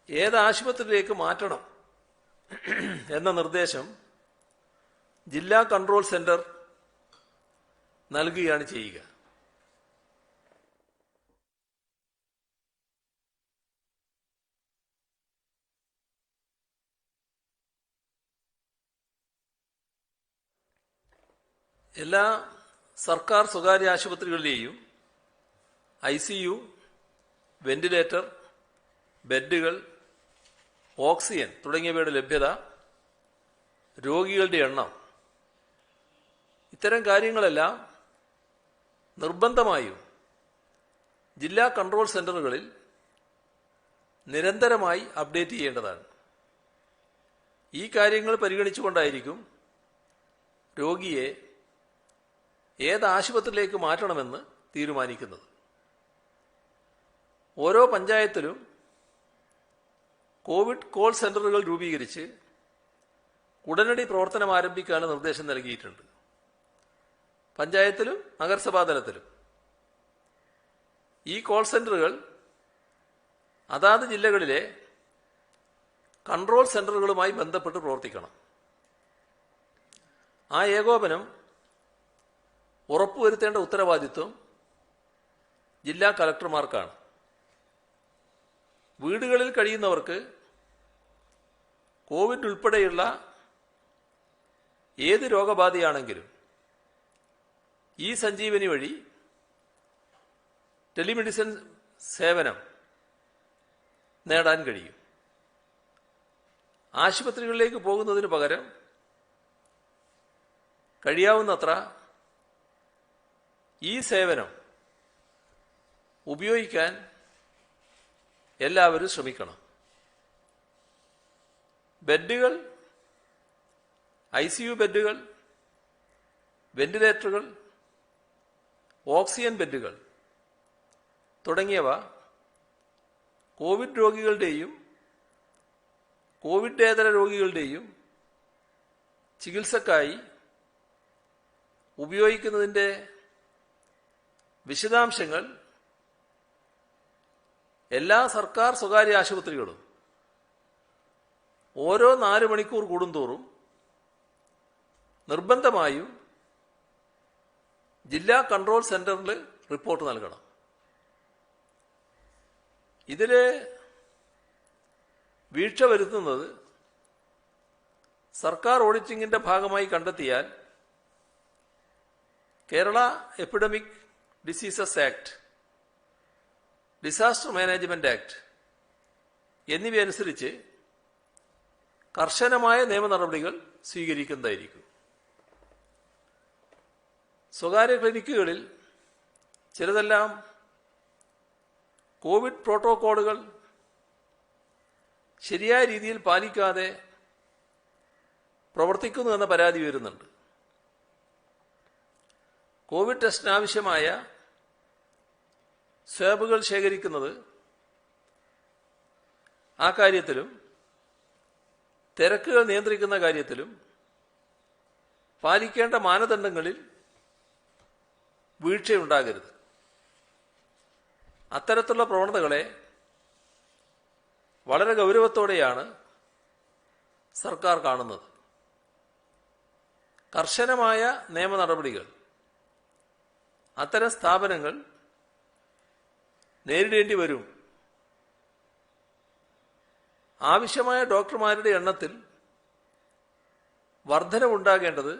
ഏത് ആശുപത്രിയിലേക്ക് മാറ്റണം എന്ന നിർദ്ദേശം ജില്ലാ കൺട്രോൾ സെന്റർ നൽകുകയാണ് ചെയ്യുക. എല്ലാ സർക്കാർ സ്വകാര്യ ആശുപത്രികളിലെയും ICU, വെന്റിലേറ്റർ, ബെഡുകൾ, ഓക്സിജൻ തുടങ്ങിയവയുടെ ലഭ്യത, രോഗികളുടെ എണ്ണം, ഇത്തരം കാര്യങ്ങളെല്ലാം നിർബന്ധമായും ജില്ലാ കൺട്രോൾ സെന്ററുകളിൽ നിരന്തരമായി അപ്ഡേറ്റ് ചെയ്യേണ്ടതാണ്. ഈ കാര്യങ്ങൾ പരിഗണിച്ചുകൊണ്ടായിരിക്കും രോഗിയെ ഏത് ആശുപത്രിയിലേക്ക് മാറ്റണമെന്ന് തീരുമാനിക്കുന്നത്. ഓരോ പഞ്ചായത്തിലും കോവിഡ് കോൾ സെന്ററുകൾ രൂപീകരിച്ച് ഉടനടി പ്രവർത്തനം ആരംഭിക്കാൻ നിർദ്ദേശം നൽകിയിട്ടുണ്ട്. പഞ്ചായത്തിലും നഗരസഭാ തലത്തിലും ഈ കോൾ സെന്ററുകൾ അതാത് ജില്ലകളിലെ കൺട്രോൾ സെന്ററുകളുമായി ബന്ധപ്പെട്ട് പ്രവർത്തിക്കണം. ആ ഏകോപനം ഉറപ്പുവരുത്തേണ്ട ഉത്തരവാദിത്വം ജില്ലാ കളക്ടർമാർക്കാണ്. വീടുകളിൽ കഴിയുന്നവർക്ക് കോവിഡ് ഉൾപ്പെടെയുള്ള ഏത് രോഗബാധയാണെങ്കിലും സഞ്ജീവനി വഴി ടെലിമെഡിസിൻ സേവനം നേടാൻ കഴിയും. ആശുപത്രികളിലേക്ക് പോകുന്നതിന് പകരം കഴിയാവുന്നത്ര സേവനം ഉപയോഗിക്കാൻ എല്ലാവരും ശ്രമിക്കണം. ബെഡുകൾ, ICU ബെഡുകൾ, വെന്റിലേറ്ററുകൾ, ഓക്സിജൻ ബെഡുകൾ തുടങ്ങിയവ കോവിഡ് രോഗികളുടെയും കോവിഡേതര രോഗികളുടെയും ചികിത്സക്കായി ഉപയോഗിക്കുന്നതിൻ്റെ വിശദാംശങ്ങൾ എല്ലാ സർക്കാർ സ്വകാര്യ ആശുപത്രികളും ഓരോ 4 മണിക്കൂർ കൂടുന്തോറും നിർബന്ധമായും ജില്ലാ കൺട്രോൾ സെന്ററിൽ റിപ്പോർട്ട് നൽകണം. ഇതിൽ വീഴ്ച വരുത്തുന്നത് സർക്കാർ ഓഡിറ്റിംഗിന്റെ ഭാഗമായി കണ്ടെത്തിയാൽ Kerala epidemic diseases act, disaster management act എന്നിവയനുസരിച്ച് കർശനമായ നിയമ നടപടികൾ സ്വീകരിക്കുന്നതായിരിക്കും. സ്വകാര്യ ക്ലിനിക്കുകളിൽ ചിലതെല്ലാം കോവിഡ് പ്രോട്ടോക്കോളുകൾ ശരിയായ രീതിയിൽ പാലിക്കാതെ പ്രവർത്തിക്കുന്നു എന്ന പരാതി വരുന്നുണ്ട്. കോവിഡ് ടെസ്റ്റിനാവശ്യമായ സ്വാബുകൾ ശേഖരിക്കുന്നത് ആ കാര്യത്തിലും തിരക്കുകൾ നിയന്ത്രിക്കുന്ന കാര്യത്തിലും പാലിക്കേണ്ട മാനദണ്ഡങ്ങളിൽ വീഴ്ചയുണ്ടാകരുത്. അത്തരത്തിലുള്ള പ്രവണതകളെ വളരെ ഗൗരവത്തോടെയാണ് സർക്കാർ കാണുന്നത്. കർശനമായ നിയമ നടപടികൾ അത്തരം സ്ഥാപനങ്ങൾ നേരിടേണ്ടി വരും. ആവശ്യമായ ഡോക്ടർമാരുടെ എണ്ണത്തിൽ വർധനവുണ്ടാകേണ്ടത്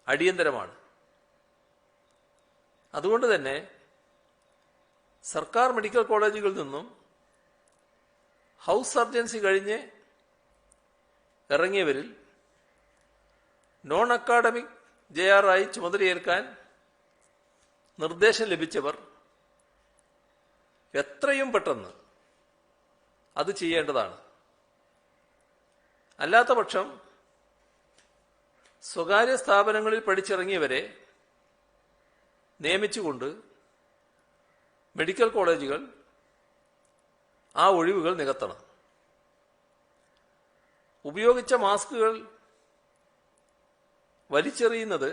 അടിയന്തരമാണ്. അതുകൊണ്ട് തന്നെ സർക്കാർ മെഡിക്കൽ കോളേജുകളിൽ നിന്നും ഹൗസ് സർജൻസി കഴിഞ്ഞ് ഇറങ്ങിയവരിൽ നോൺ അക്കാഡമിക് JR ആയി ചുമതലയേൽക്കാൻ നിർദ്ദേശം ലഭിച്ചവർ എത്രയും പെട്ടെന്ന് അത് ചെയ്യേണ്ടതാണ്. അല്ലാത്തപക്ഷം സ്വകാര്യ സ്ഥാപനങ്ങളിൽ പഠിച്ചിറങ്ങിയവരെ നിയമിച്ചുകൊണ്ട് മെഡിക്കൽ കോളേജുകൾ ആ ഒഴിവുകൾ നികത്തണം. ഉപയോഗിച്ച മാസ്കുകൾ വലിച്ചെറിയുന്നത്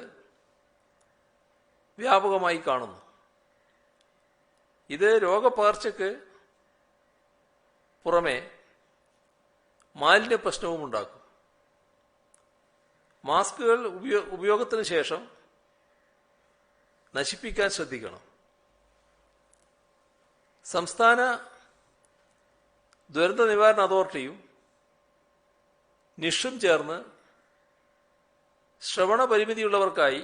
വ്യാപകമായി കാണുന്നു. ഇത് രോഗപകർച്ചയ്ക്ക് പുറമെ മാലിന്യ പ്രശ്നവും ഉണ്ടാക്കും. മാസ്കുകൾ ഉപയോഗത്തിന് ശേഷം നശിപ്പിക്കാൻ ശ്രദ്ധിക്കണം. സംസ്ഥാന ദുരന്ത നിവാരണ അതോറിറ്റിയും നിഷും ചേർന്ന് ശ്രവണ പരിമിതിയുള്ളവർക്കായി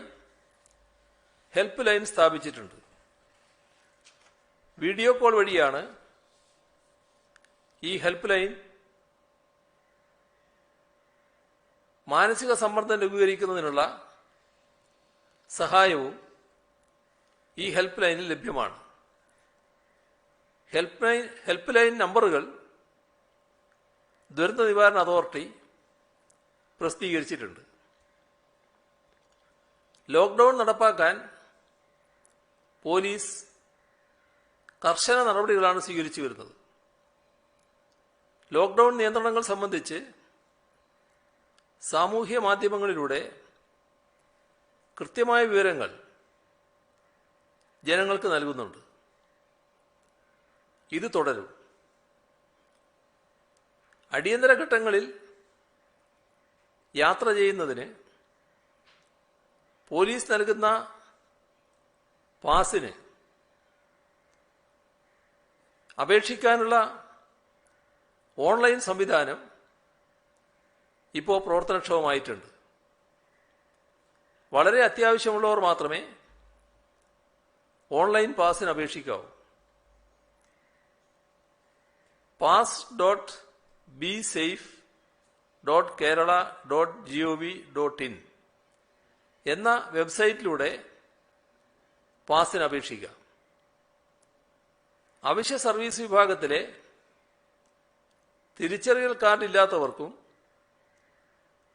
ഹെൽപ്പ് ലൈൻ സ്ഥാപിച്ചിട്ടുണ്ട്. വീഡിയോ കോൾ വഴിയാണ് ഈ ഹെൽപ്പ് ലൈൻ മാനസിക സമ്മർദ്ദം ലഘൂകരിക്കുന്നതിനുള്ള സഹായവും ഈ ഹെൽപ്പ് ലൈനിൽ ലഭ്യമാണ്. ഹെൽപ്പ് ലൈൻ നമ്പറുകൾ ദുരന്ത നിവാരണ അതോറിറ്റി പ്രസിദ്ധീകരിച്ചിട്ടുണ്ട്. ലോക്ക്ഡൌൺ നടപ്പാക്കാൻ പോലീസ് കർശന നടപടികളാണ് സ്വീകരിച്ചു വരുന്നത്. ലോക്ക്ഡൌൺ നിയന്ത്രണങ്ങൾ സംബന്ധിച്ച് സാമൂഹ്യ മാധ്യമങ്ങളിലൂടെ കൃത്യമായ വിവരങ്ങൾ ജനങ്ങൾക്ക് നൽകുന്നുണ്ട്. ഇത് തുടരും. അടിയന്തര ഘട്ടങ്ങളിൽ യാത്ര ചെയ്യുന്നതിന് പോലീസ് നൽകുന്ന പാസിന് അപേക്ഷിക്കാനുള്ള ഓൺലൈൻ സംവിധാനം ഇപ്പോൾ പ്രവർത്തനക്ഷമമായിട്ടുണ്ട്. വളരെ അത്യാവശ്യമുള്ളവർ മാത്രമേ ഓൺലൈൻ പാസിന് അപേക്ഷിക്കാവൂ. pass.bsafe.kerala.gov.in എന്ന വെബ്സൈറ്റിലൂടെ പാസിന് അപേക്ഷിക്കാം. അവശ്യ സർവീസ് വിഭാഗത്തിലെ തിരിച്ചറിയൽ കാർഡ് ഇല്ലാത്തവർക്കും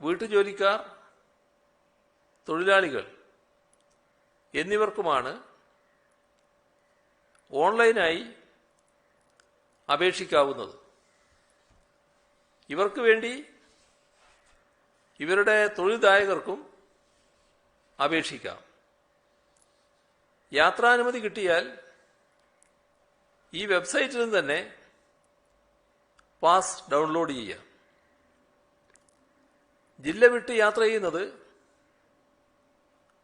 വീട്ടുജോലിക്കാർ, തൊഴിലാളികൾ എന്നിവർക്കുമാണ് ഓൺലൈനായി അപേക്ഷിക്കാവുന്നത്. ഇവർക്ക് വേണ്ടി ഇവരുടെ തൊഴിൽദായകർക്കും അപേക്ഷിക്കാം. യാത്രാനുമതി കിട്ടിയാൽ ഈ വെബ്സൈറ്റിൽ നിന്ന് തന്നെ പാസ് ഡൗൺലോഡ് ചെയ്യാം. ജില്ല വിട്ട് യാത്ര ചെയ്യുന്നത്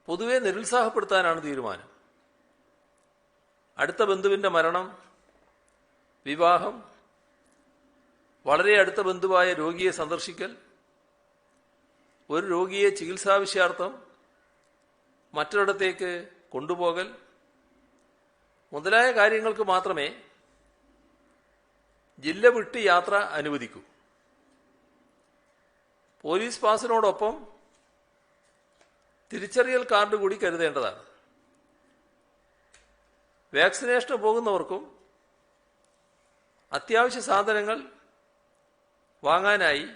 പൊതുവെ നിരുത്സാഹപ്പെടുത്താനാണ് തീരുമാനം. അടുത്ത ബന്ധുവിൻ്റെ മരണം, വിവാഹം, വളരെ അടുത്ത ബന്ധുവായ രോഗിയെ സന്ദർശിക്കൽ, ഒരു രോഗിയെ ചികിത്സാവശ്യാർത്ഥം മറ്റൊരിടത്തേക്ക് കൊണ്ടുപോകൽ മുതലായ കാര്യങ്ങൾക്ക് മാത്രമേ ജില്ല വിട്ട് യാത്ര അനുവദിക്കൂ. പോലീസ് പാസിനോടൊപ്പം തിരിച്ചറിയൽ കാർഡ് കൂടി കരുതേണ്ടതാണ്. വാക്സിനേഷന് പോകുന്നവർക്കും അത്യാവശ്യ സാധനങ്ങൾ വാങ്ങാനായി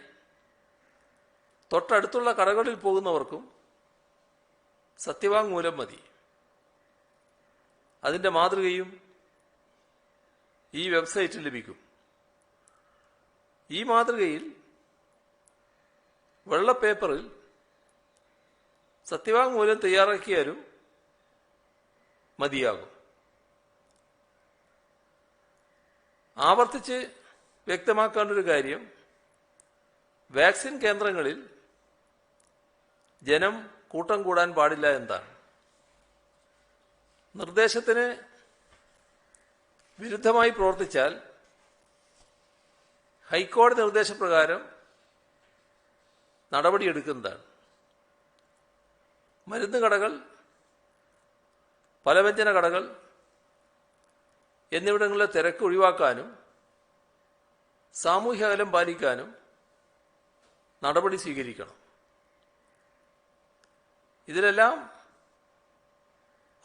തൊട്ടടുത്തുള്ള കടകളിൽ പോകുന്നവർക്കും സത്യവാങ്മൂലം മതി. അതിൻ്റെ മാതൃകയും ഈ വെബ്സൈറ്റിൽ ലഭിക്കും. ഈ മാതൃകയിൽ വെള്ള പേപ്പറിൽ സത്യവാങ്മൂലം തയ്യാറാക്കിയാലും മതിയാകും. ആവർത്തിച്ച് വ്യക്തമാക്കേണ്ട ഒരു കാര്യം, വാക്സിൻ കേന്ദ്രങ്ങളിൽ ജനം കൂട്ടം കൂടാൻ പാടില്ല എന്നാണ്. നിർദ്ദേശത്തിന് വിരുദ്ധമായി പ്രവർത്തിച്ചാൽ ഹൈക്കോടതി നിർദ്ദേശപ്രകാരം നടപടിയെടുക്കുന്നതാണ്. മരുന്ന് കടകൾ, പലവ്യഞ്ജന കടകൾ എന്നിവിടങ്ങളിലെ തിരക്ക് ഒഴിവാക്കാനും സാമൂഹ്യ അകലം പാലിക്കാനും നടപടി സ്വീകരിക്കണം. ഇതിലെല്ലാം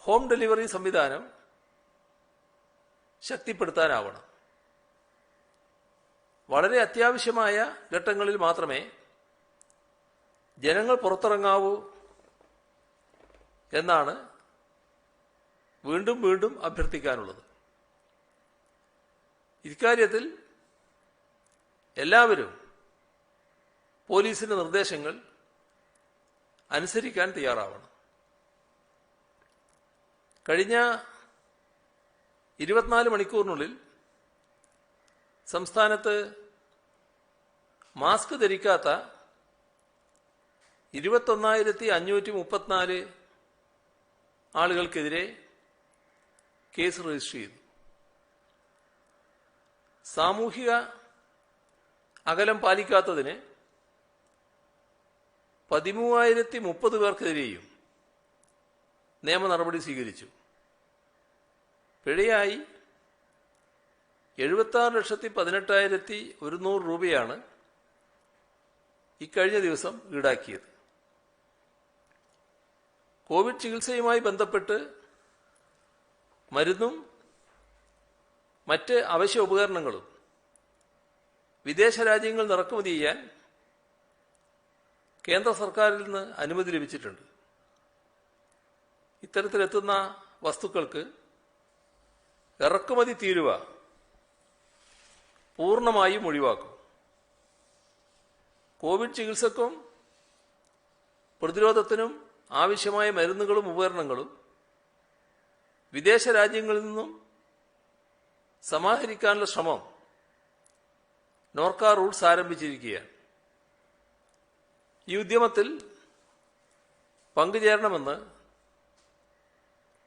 ഹോം ഡെലിവറി സംവിധാനം ശക്തിപ്പെടുത്താനാവണം. വളരെ അത്യാവശ്യമായ ഘട്ടങ്ങളിൽ മാത്രമേ ജനങ്ങൾ പുറത്തിറങ്ങാവൂ എന്നാണ് വീണ്ടും വീണ്ടും അഭ്യർത്ഥിക്കാനുള്ളത്. ഇക്കാര്യത്തിൽ എല്ലാവരും പോലീസിന്റെ നിർദ്ദേശങ്ങൾ അനുസരിക്കാൻ തയ്യാറാവണം. കഴിഞ്ഞ 24 മണിക്കൂറിനുള്ളിൽ സംസ്ഥാനത്ത് മാസ്ക് ധരിക്കാത്ത 21,534 ആളുകൾക്കെതിരെ കേസ് രജിസ്റ്റർ ചെയ്തു. സാമൂഹിക അകലം പാലിക്കാത്തതിന് 13,030 പേർക്കെതിരെയും നിയമ നടപടി സ്വീകരിച്ചു. പിഴയായി 76,18,100 രൂപയാണ് ഇക്കഴിഞ്ഞ ദിവസം ഈടാക്കിയത്. കോവിഡ് ചികിത്സയുമായി ബന്ധപ്പെട്ട് മരുന്നും മറ്റ് അവശ്യ ഉപകരണങ്ങളും വിദേശ രാജ്യങ്ങളിൽ ഇറക്കുമതി ചെയ്യാൻ കേന്ദ്ര സർക്കാരിൽ നിന്ന് അനുമതി ലഭിച്ചിട്ടുണ്ട്. ഇത്തരത്തിലെത്തുന്ന വസ്തുക്കൾക്ക് ഇറക്കുമതി തീരുവ പൂർണ്ണമായും ഒഴിവാക്കും. കോവിഡ് ചികിത്സക്കും പ്രതിരോധത്തിനും ആവശ്യമായ മരുന്നുകളും ഉപകരണങ്ങളും വിദേശ രാജ്യങ്ങളിൽ നിന്നും സമാഹരിക്കാനുള്ള ശ്രമം നോർക്ക റൂട്ട്സ് ആരംഭിച്ചിരിക്കുകയാണ്. ഈ ഉദ്യമത്തിൽ പങ്കുചേരണമെന്ന്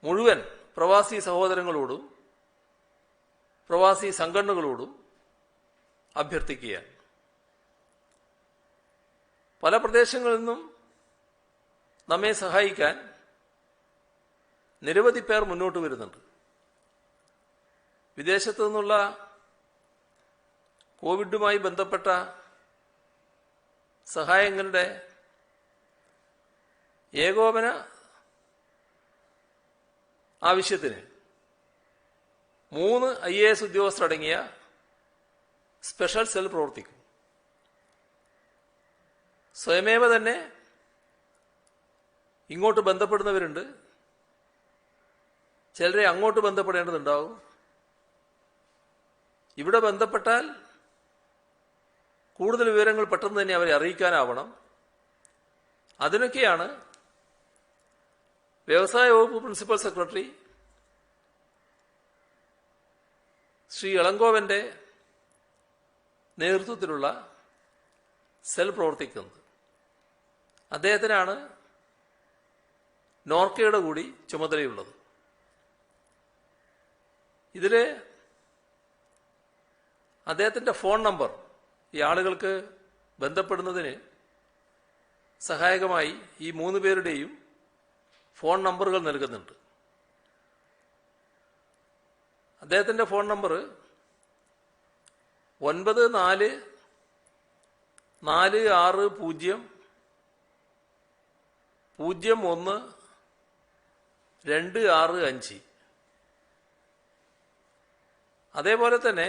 മുഴുവൻ പ്രവാസി സഹോദരങ്ങളോടും പ്രവാസി സംഘടനകളോടും അഭ്യർത്ഥിക്കുകയാണ്. പല പ്രദേശങ്ങളിൽ നിന്നും നമ്മെ സഹായിക്കാൻ നിരവധി പേർ മുന്നോട്ട് വരുന്നുണ്ട്. വിദേശത്തു നിന്നുള്ള കോവിഡുമായി ബന്ധപ്പെട്ട സഹായങ്ങളുടെ ഏകോപന ആവശ്യത്തിന് 3 IAS ഉദ്യോഗസ്ഥരടങ്ങിയ സ്പെഷ്യൽ സെൽ പ്രവർത്തിക്കും. സ്വയമേവ തന്നെ ഇങ്ങോട്ട് ബന്ധപ്പെടുന്നവരുണ്ട്, ചിലരെ അങ്ങോട്ട് ബന്ധപ്പെടേണ്ടതുണ്ടാവും. ഇവിടെ ബന്ധപ്പെട്ടാൽ കൂടുതൽ വിവരങ്ങൾ പെട്ടെന്ന് തന്നെ അവരെ അറിയിക്കാനാവണം. അതിനൊക്കെയാണ് വ്യവസായ വകുപ്പ് പ്രിൻസിപ്പൽ സെക്രട്ടറി ശ്രീ ഇളങ്കോവന്റെ നേതൃത്വത്തിലുള്ള സെൽ പ്രവർത്തിക്കുന്നത്. അദ്ദേഹത്തിനാണ് നോർക്കയുടെ കൂടി ചുമതലയുള്ളത്. ഇതില് അദ്ദേഹത്തിന്റെ ഫോൺ നമ്പർ ഈ ആളുകൾക്ക് ബന്ധപ്പെടുന്നതിന് സഹായകമായി ഈ 3 പേരുടെയും ഫോൺ നമ്പറുകൾ നൽകുന്നുണ്ട്. അദ്ദേഹത്തിന്റെ ഫോൺ നമ്പർ 94400125. അതേപോലെ തന്നെ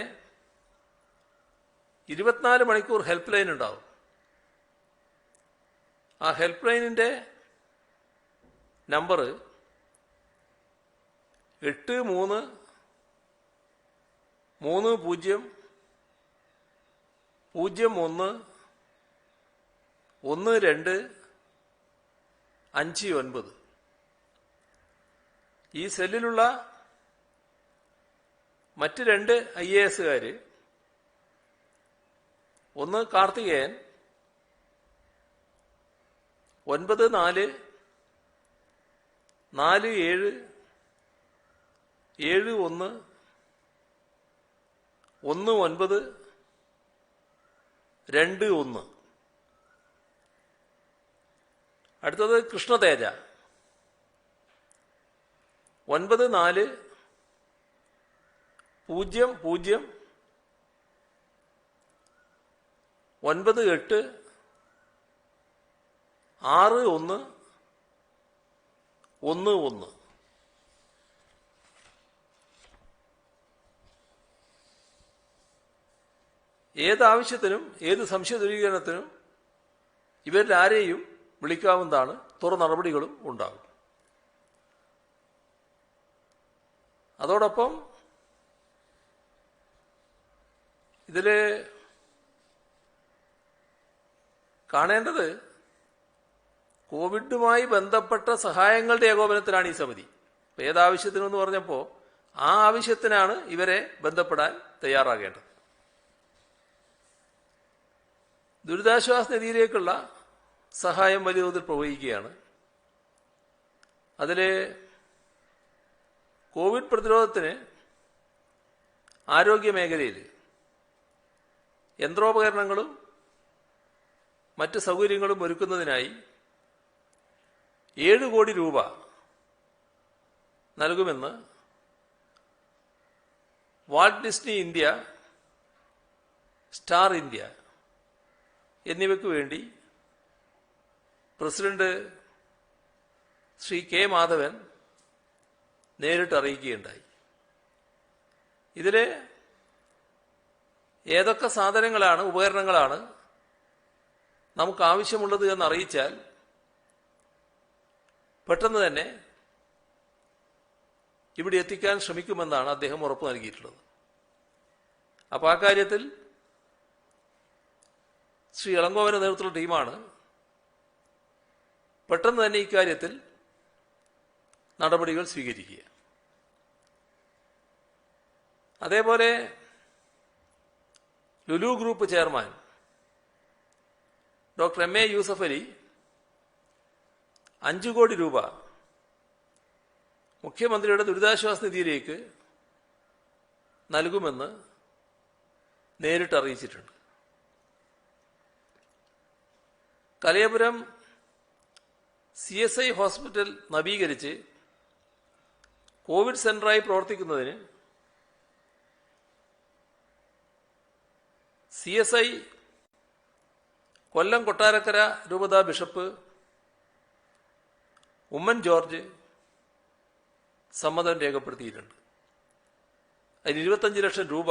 24 മണിക്കൂർ ഹെൽപ്പ് ലൈൻ ഉണ്ടാവും. ആ ഹെൽപ്പ് ലൈനിന്റെ നമ്പർ 8330011259. ഈ സെല്ലിലുള്ള മറ്റ് 2 IASകാര്, ഒന്ന് കാർത്തികേയൻ 9447711921. അടുത്തത് കൃഷ്ണതേജ 90986111. ഏതാവശ്യത്തിനും ഏത് സംശയ ദൂരീകരണത്തിനും ഇവരിൽ ആരെയും വിളിക്കാവുന്നതാണ്. തുറ നടപടികളും ഉണ്ടാകും. അതോടൊപ്പം ഇതില് കാണേണ്ടത് കോവിഡുമായി ബന്ധപ്പെട്ട സഹായങ്ങളുടെ ഏകോപനത്തിലാണ് ഈ സമിതി. ഏതാവശ്യത്തിനെന്ന് പറഞ്ഞപ്പോൾ ആ ആവശ്യത്തിനാണ് ഇവരെ ബന്ധപ്പെടാൻ തയ്യാറാകേണ്ടത്. ദുരിതാശ്വാസ നിധിയിലേക്കുള്ള സഹായം വലിയ തോതിൽ പ്രവഹിക്കുകയാണ്. അതിൽ കോവിഡ് പ്രതിരോധത്തിന് ആരോഗ്യ മേഖലയിൽ യന്ത്രോപകരണങ്ങളും മറ്റ് സൗകര്യങ്ങളും ഒരുക്കുന്നതിനായി 7 കോടി രൂപ നൽകുമെന്ന് Walt Disney India, Star India എന്നിവയ്ക്ക് വേണ്ടി പ്രസിഡന്റ് ശ്രീ കെ മാധവൻ നേരിട്ട് അറിയിക്കുകയുണ്ടായി. ഇതിൽ ഏതൊക്കെ സാധനങ്ങളാണ്, ഉപകരണങ്ങളാണ് നമുക്ക് ആവശ്യമുള്ളത് എന്നറിയിച്ചാൽ പെട്ടെന്ന് തന്നെ ഇവിടെ എത്തിക്കാൻ ശ്രമിക്കുമെന്നാണ് അദ്ദേഹം ഉറപ്പ് നൽകിയിട്ടുള്ളത്. അപ്പോൾ ആ കാര്യത്തിൽ ശ്രീ ഇളങ്കോവന്റെ നേതൃത്വത്തിലുള്ള ടീമാണ് പെട്ടെന്ന് തന്നെ ഇക്കാര്യത്തിൽ നടപടികൾ സ്വീകരിക്കുക. അതേപോലെ Lulu group chairman doctor M A Yusuf Ali 5 crore രൂപ മുഖ്യമന്ത്രിയുടെ ദുരിതാശ്വാസ നിധിയിലേക്ക് നൽകുമെന്ന് നേരിട്ട് അറിയിച്ചിട്ടുണ്ട്. കലയപുരം CSI ഹോസ്പിറ്റൽ നവീകരിച്ച് കോവിഡ് സെന്ററായി പ്രവർത്തിക്കുന്നതിന് CSI കൊല്ലം കൊട്ടാരക്കര രൂപതാ ബിഷപ്പ് ഉമ്മൻ ജോർജ് സമ്മതം രേഖപ്പെടുത്തിയിട്ടുണ്ട്. അതിന് 25 ലക്ഷം രൂപ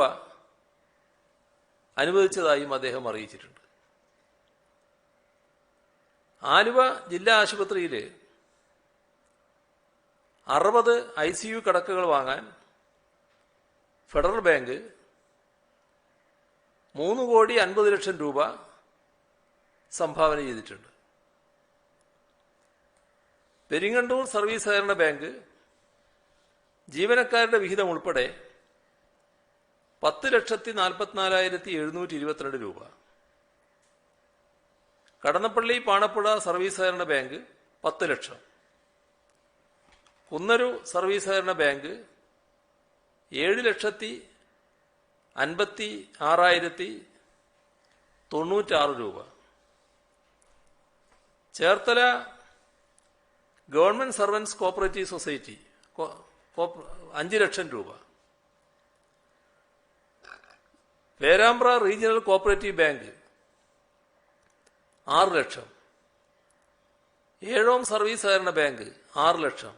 അനുവദിച്ചതായും അദ്ദേഹം അറിയിച്ചിട്ടുണ്ട്. ആലുവ ജില്ലാ ആശുപത്രിയിൽ 60 ICU കിടക്കകൾ വാങ്ങാൻ ഫെഡറൽ ബാങ്ക് 3 കോടി 50 ലക്ഷം രൂപ സംഭാവന ചെയ്തിട്ടുണ്ട്. പെരിങ്ങണ്ടൂർ സർവീസ് സഹകരണ ബാങ്ക് ജീവനക്കാരുടെ വിഹിതം ഉൾപ്പെടെ 10,44,722 രൂപ, കടന്നപ്പള്ളി പാണപ്പുഴ സർവീസ് സഹകരണ ബാങ്ക് 10 ലക്ഷം, കുന്നരു സർവീസ് സഹകരണ ബാങ്ക് 7,56,096 രൂപ, Cherthala government servants cooperative society 5 ലക്ഷം രൂപ, പേരാമ്പ്ര റീജിയണൽ കോപ്പറേറ്റീവ് ബാങ്ക് 6 ലക്ഷം, ഏഴോം സർവീസ് സഹകരണ ബാങ്ക് 6 ലക്ഷം,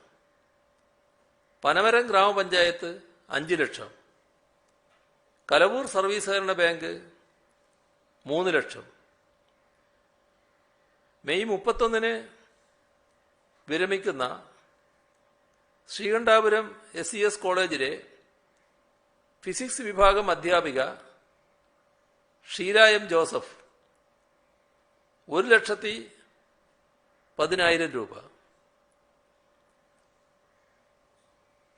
പനമരം ഗ്രാമപഞ്ചായത്ത് 5 ലക്ഷം, കലവൂർ സർവീസ് സഹകരണ ബാങ്ക് 3 ലക്ഷം. മെയ് 31 വിരമിക്കുന്ന ശ്രീകണ്ഠാപുരം SES കോളേജിലെ ഫിസിക്സ് വിഭാഗം അധ്യാപിക ഷീല M. ജോസഫ് 1,10,10,000 രൂപ.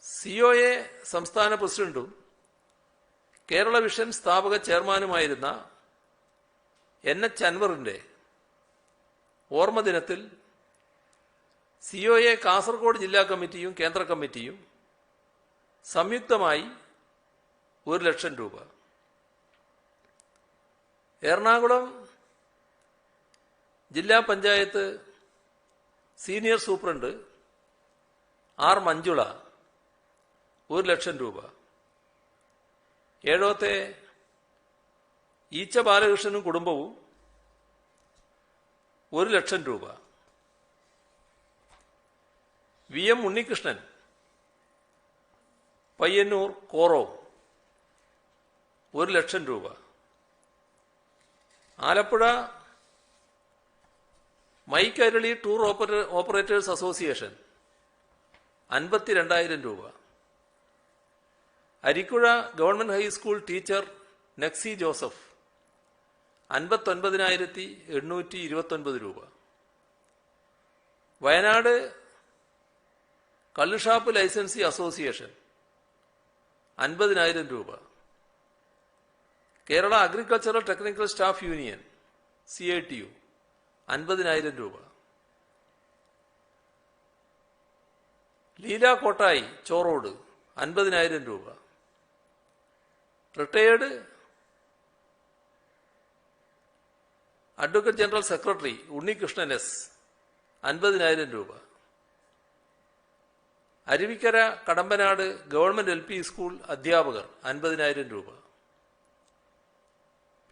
COA സംസ്ഥാന പ്രസിഡന്റും കേരള വിഷൻ സ്ഥാപക ചെയർമാനുമായിരുന്ന NH അൻവറിന്റെ ഓർമ്മദിനത്തിൽ COA കാസർഗോഡ് ജില്ലാ കമ്മിറ്റിയും കേന്ദ്ര കമ്മിറ്റിയും സംയുക്തമായി 1 ലക്ഷം രൂപ. എറണാകുളം ജില്ലാ panchayat senior superintendent R. Manjula 1 ലക്ഷം രൂപ. ഏഴോത്തെ ഈച്ച ബാലകൃഷ്ണനും കുടുംബവും 1 ലക്ഷം രൂപ. VM ഉണ്ണികൃഷ്ണൻ പയ്യന്നൂർ കോറോ 1 ലക്ഷം രൂപ. Alappuzha my Kairali tour operators association 52,000 രൂപ. Arikkuzha government high school teacher Nexy Joseph 59,829 രൂപ. വയനാട് കള്ളുഷാപ്പ് ലൈസൻസി അസോസിയേഷൻ 50,000 രൂപ. Kerala agricultural technical staff union CITU 50,000 രൂപ. ലീല കോട്ടായി ചോറോട് 50,000 രൂപ. Retired advocate general secretary Unnikrishnan S 50,000 രൂപ. Aruvikkara Kadambanad government LP school അധ്യാപകർ 50,000 രൂപ.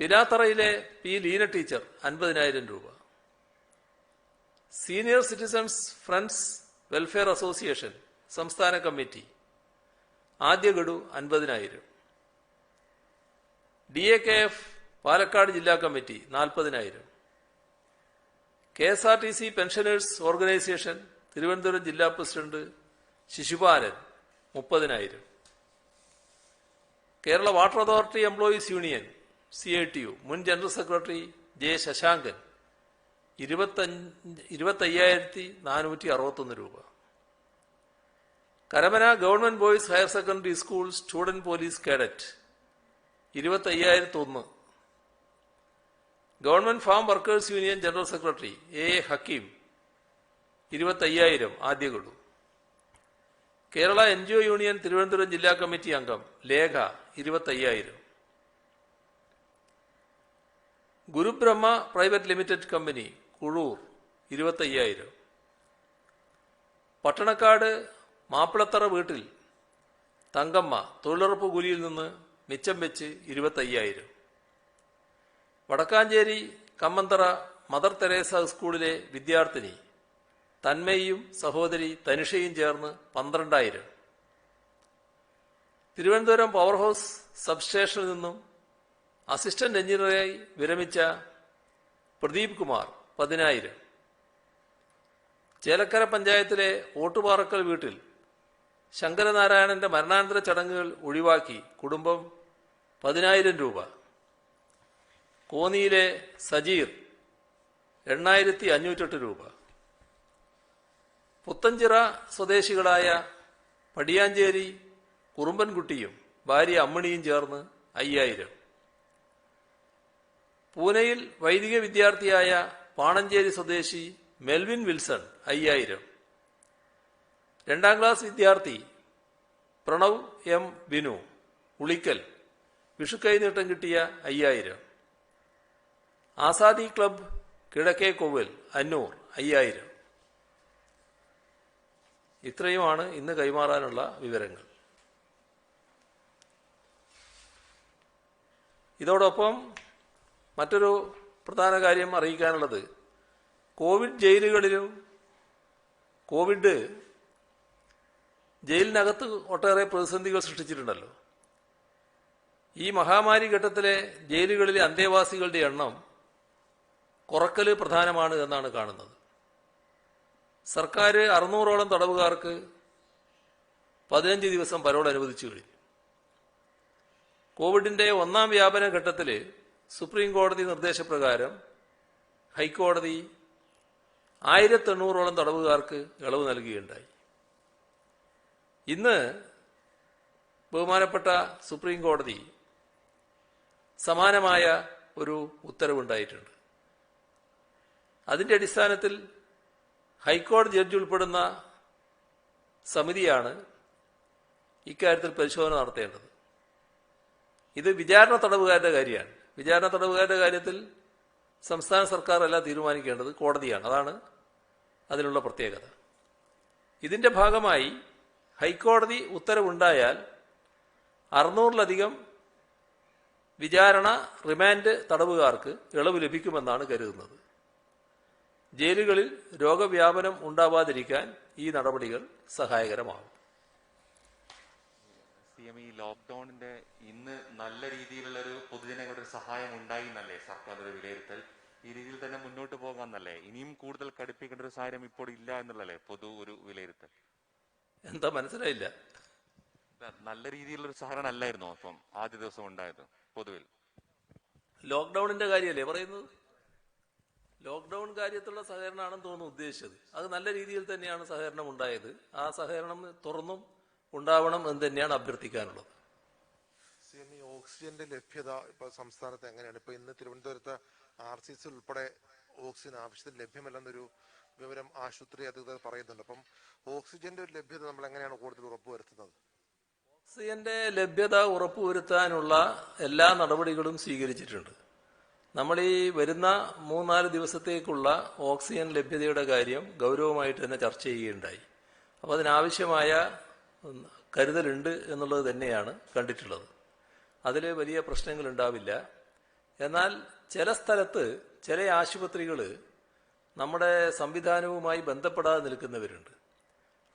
പിലാത്തറയിലെ P ലീന ടീച്ചർ 50,000 രൂപ. Senior citizens friends welfare association സംസ്ഥാന കമ്മിറ്റി ആദ്യ ഗഡു 50,000. DAKF പാലക്കാട് ജില്ലാ committee 40,000. KSRTC pensioners organisation Thiruvananthapuram ജില്ലാ president Sisupalan 30,000. Kerala water authority employees union CITU മുൻ ജനറൽ സെക്രട്ടറി J ശശാങ്കൻ 25,461 രൂപ. Karamana government boys higher secondary school student police cadet 25,001. Government farm workers union general secretary A Hakeem 25,000 ആദ്യ ഗഡു. Kerala NGO union Thiruvananthapuram ജില്ലാ committee അംഗം Lekha 25,000. Gurubrahma private limited company Kuzhur 25,000. Pattanakkad Mappilathara വീട്ടിൽ തങ്കമ്മ തൊഴിലുറപ്പ് കൂലിയിൽ നിന്ന് മിച്ചം വെച്ച് 25,000. വടക്കാഞ്ചേരി കമ്മന്തറ മദർ തെരേസ സ്കൂളിലെ വിദ്യാർത്ഥിനി തന്മയും സഹോദരി തനിഷയും ചേർന്ന് 12,000. തിരുവനന്തപുരം പവർ ഹൗസ് സബ്സ്റ്റേഷനിൽ നിന്നും അസിസ്റ്റന്റ് എഞ്ചിനീയറായി വിരമിച്ച പ്രദീപ് കുമാർ 10,000. ചേലക്കര പഞ്ചായത്തിലെ ഓട്ടുപാറക്കൽ വീട്ടിൽ ശങ്കരനാരായണന്റെ മരണാനന്തര ചടങ്ങുകൾ ഒഴിവാക്കി കുടുംബം 10,000 രൂപ. കോന്നിയിലെ സജീർ 8,508 രൂപ. പുത്തഞ്ചിറ സ്വദേശികളായ പടിയാഞ്ചേരി കുറുമ്പൻകുട്ടിയും ഭാര്യ അമ്മിണിയും ചേർന്ന് 5,000. പൂനെയിൽ വൈദിക വിദ്യാർത്ഥിയായ പാണഞ്ചേരി സ്വദേശി മെൽവിൻ വിൽസൺ 5,000. 2ാം ക്ലാസ് വിദ്യാർത്ഥി പ്രണവ് M ബിനു ഉളിക്കൽ വിഷുക്കൈനീട്ടം കിട്ടിയ 5,000. ആസാദി ക്ലബ് കിഴക്കേ കോവൽ അന്നൂർ 5,000. ഇത്രയുമാണ് ഇന്ന് കൈമാറാനുള്ള വിവരങ്ങൾ. ഇതോടൊപ്പം മറ്റൊരു പ്രധാന കാര്യം അറിയിക്കാനുള്ളത്, കോവിഡ് ജയിലുകളിലും കോവിഡ് ജയിലിനകത്ത് ഒട്ടേറെ പ്രതിസന്ധികൾ സൃഷ്ടിച്ചിട്ടുണ്ടല്ലോ. ഈ മഹാമാരി ഘട്ടത്തിലെ ജയിലുകളിലെ അന്തേവാസികളുടെ എണ്ണം കുറക്കൽ പ്രധാനമാണ് എന്നാണ് കാണുന്നത്. സർക്കാർ 600ഓളം തടവുകാർക്ക് 15 ദിവസം പരോൾ അനുവദിച്ചു കഴിഞ്ഞു. കോവിഡിന്റെ 1ാം വ്യാപന ഘട്ടത്തിൽ സുപ്രീം കോടതി നിർദ്ദേശപ്രകാരം ഹൈക്കോടതി 1,800ഓളം തടവുകാർക്ക് ഇളവ് നൽകുകയുണ്ടായി. ഇന്ന് ബഹുമാനപ്പെട്ട സുപ്രീം കോടതി സമാനമായ ഒരു ഉത്തരവുണ്ടായിട്ടുണ്ട്. അതിന്റെ അടിസ്ഥാനത്തിൽ ഹൈക്കോടതി ജഡ്ജി ഉൾപ്പെടുന്ന സമിതിയാണ് ഇക്കാര്യത്തിൽ പരിശോധന നടത്തേണ്ടത്. ഇത് വിചാരണ തടവുകാരുടെ കാര്യമാണ്. വിചാരണ തടവുകാരുടെ കാര്യത്തിൽ സംസ്ഥാന സർക്കാർ അല്ല തീരുമാനിക്കേണ്ടത്, കോടതിയാണ്. അതാണ് അതിനുള്ള പ്രത്യേകത. ഇതിന്റെ ഭാഗമായി ഹൈക്കോടതി ഉത്തരവുണ്ടായാൽ 600-ലധികം വിചാരണ റിമാൻഡ് തടവുകാർക്ക് ഇളവ് ലഭിക്കുമെന്നാണ് കരുതുന്നത്. ജയിലുകളിൽ രോഗവ്യാപനം ഉണ്ടാവാതിരിക്കാൻ ഈ നടപടികൾ സഹായകരമാകും. ഈ ലോക്ക്ഡൌണിന്റെ ഇന്ന് നല്ല രീതിയിലുള്ള ഒരു പൊതുജനങ്ങളുടെ സഹായം ഉണ്ടായി എന്നല്ലേ സർക്കാരുടെ വിലയിരുത്തൽ? ഈ രീതിയിൽ തന്നെ മുന്നോട്ട് പോകാന്നല്ലേ? ഇനിയും കൂടുതൽ കടുപ്പിക്കേണ്ട ഒരു സാഹചര്യം ഇപ്പോൾ ഇല്ല എന്നുള്ളല്ലേ പൊതു ഒരു വിലയിരുത്തൽ? എന്താ മനസ്സിലായില്ല? നല്ല രീതിയിലുള്ള ഒരു സഹകരണം അല്ലായിരുന്നോ അപ്പം ആദ്യ ദിവസം ഉണ്ടായത് പൊതുവിൽ? ലോക്ക്ഡൌണിന്റെ കാര്യമല്ലേ പറയുന്നത്? ലോക്ക്ഡൌൺ കാര്യത്തിലുള്ള സഹകരണമാണെന്ന് തോന്നുന്നു ഉദ്ദേശിച്ചത്. അത് നല്ല രീതിയിൽ തന്നെയാണ് സഹകരണം ഉണ്ടായത്. ആ സഹകരണം തുറന്നും ഉണ്ടാവണം എന്ന് തന്നെയാണ് അഭ്യർത്ഥിക്കാനുള്ളത്. ഈ ഓക്സിജന്റെ ലഭ്യത ഇപ്പൊ സംസ്ഥാനത്ത് എങ്ങനെയാണ്? ഇപ്പൊ ഇന്ന് തിരുവനന്തപുരത്ത് RCC ഉൾപ്പെടെ ഓക്സിജൻ ആവശ്യത്തിന് ലഭ്യമല്ലെന്നൊരു വിവരം ആശുപത്രി അധികൃതർ പറയുന്നുണ്ട്. അപ്പം ഓക്സിജന്റെ ഒരു ലഭ്യത നമ്മൾ എങ്ങനെയാണ് കൂടുതൽ ഉറപ്പുവരുത്തുന്നത്? ഓക്സിജന്റെ ലഭ്യത ഉറപ്പുവരുത്താനുള്ള എല്ലാ നടപടികളും സ്വീകരിച്ചിട്ടുണ്ട്. നമ്മൾ ഈ വരുന്ന 3-4 ദിവസത്തേക്കുള്ള ഓക്സിജൻ ലഭ്യതയുടെ കാര്യം ഗൗരവമായിട്ട് തന്നെ ചർച്ച ചെയ്യുകയുണ്ടായി. അപ്പോൾ അതിനാവശ്യമായ കരുതലുണ്ട് എന്നുള്ളത് തന്നെയാണ് കണ്ടിട്ടുള്ളത്. അതിൽ വലിയ പ്രശ്നങ്ങൾ ഉണ്ടാവില്ല. എന്നാൽ ചില സ്ഥലത്ത് ചില ആശുപത്രികൾ നമ്മുടെ സംവിധാനവുമായി ബന്ധപ്പെടാതെ നിൽക്കുന്നവരുണ്ട്.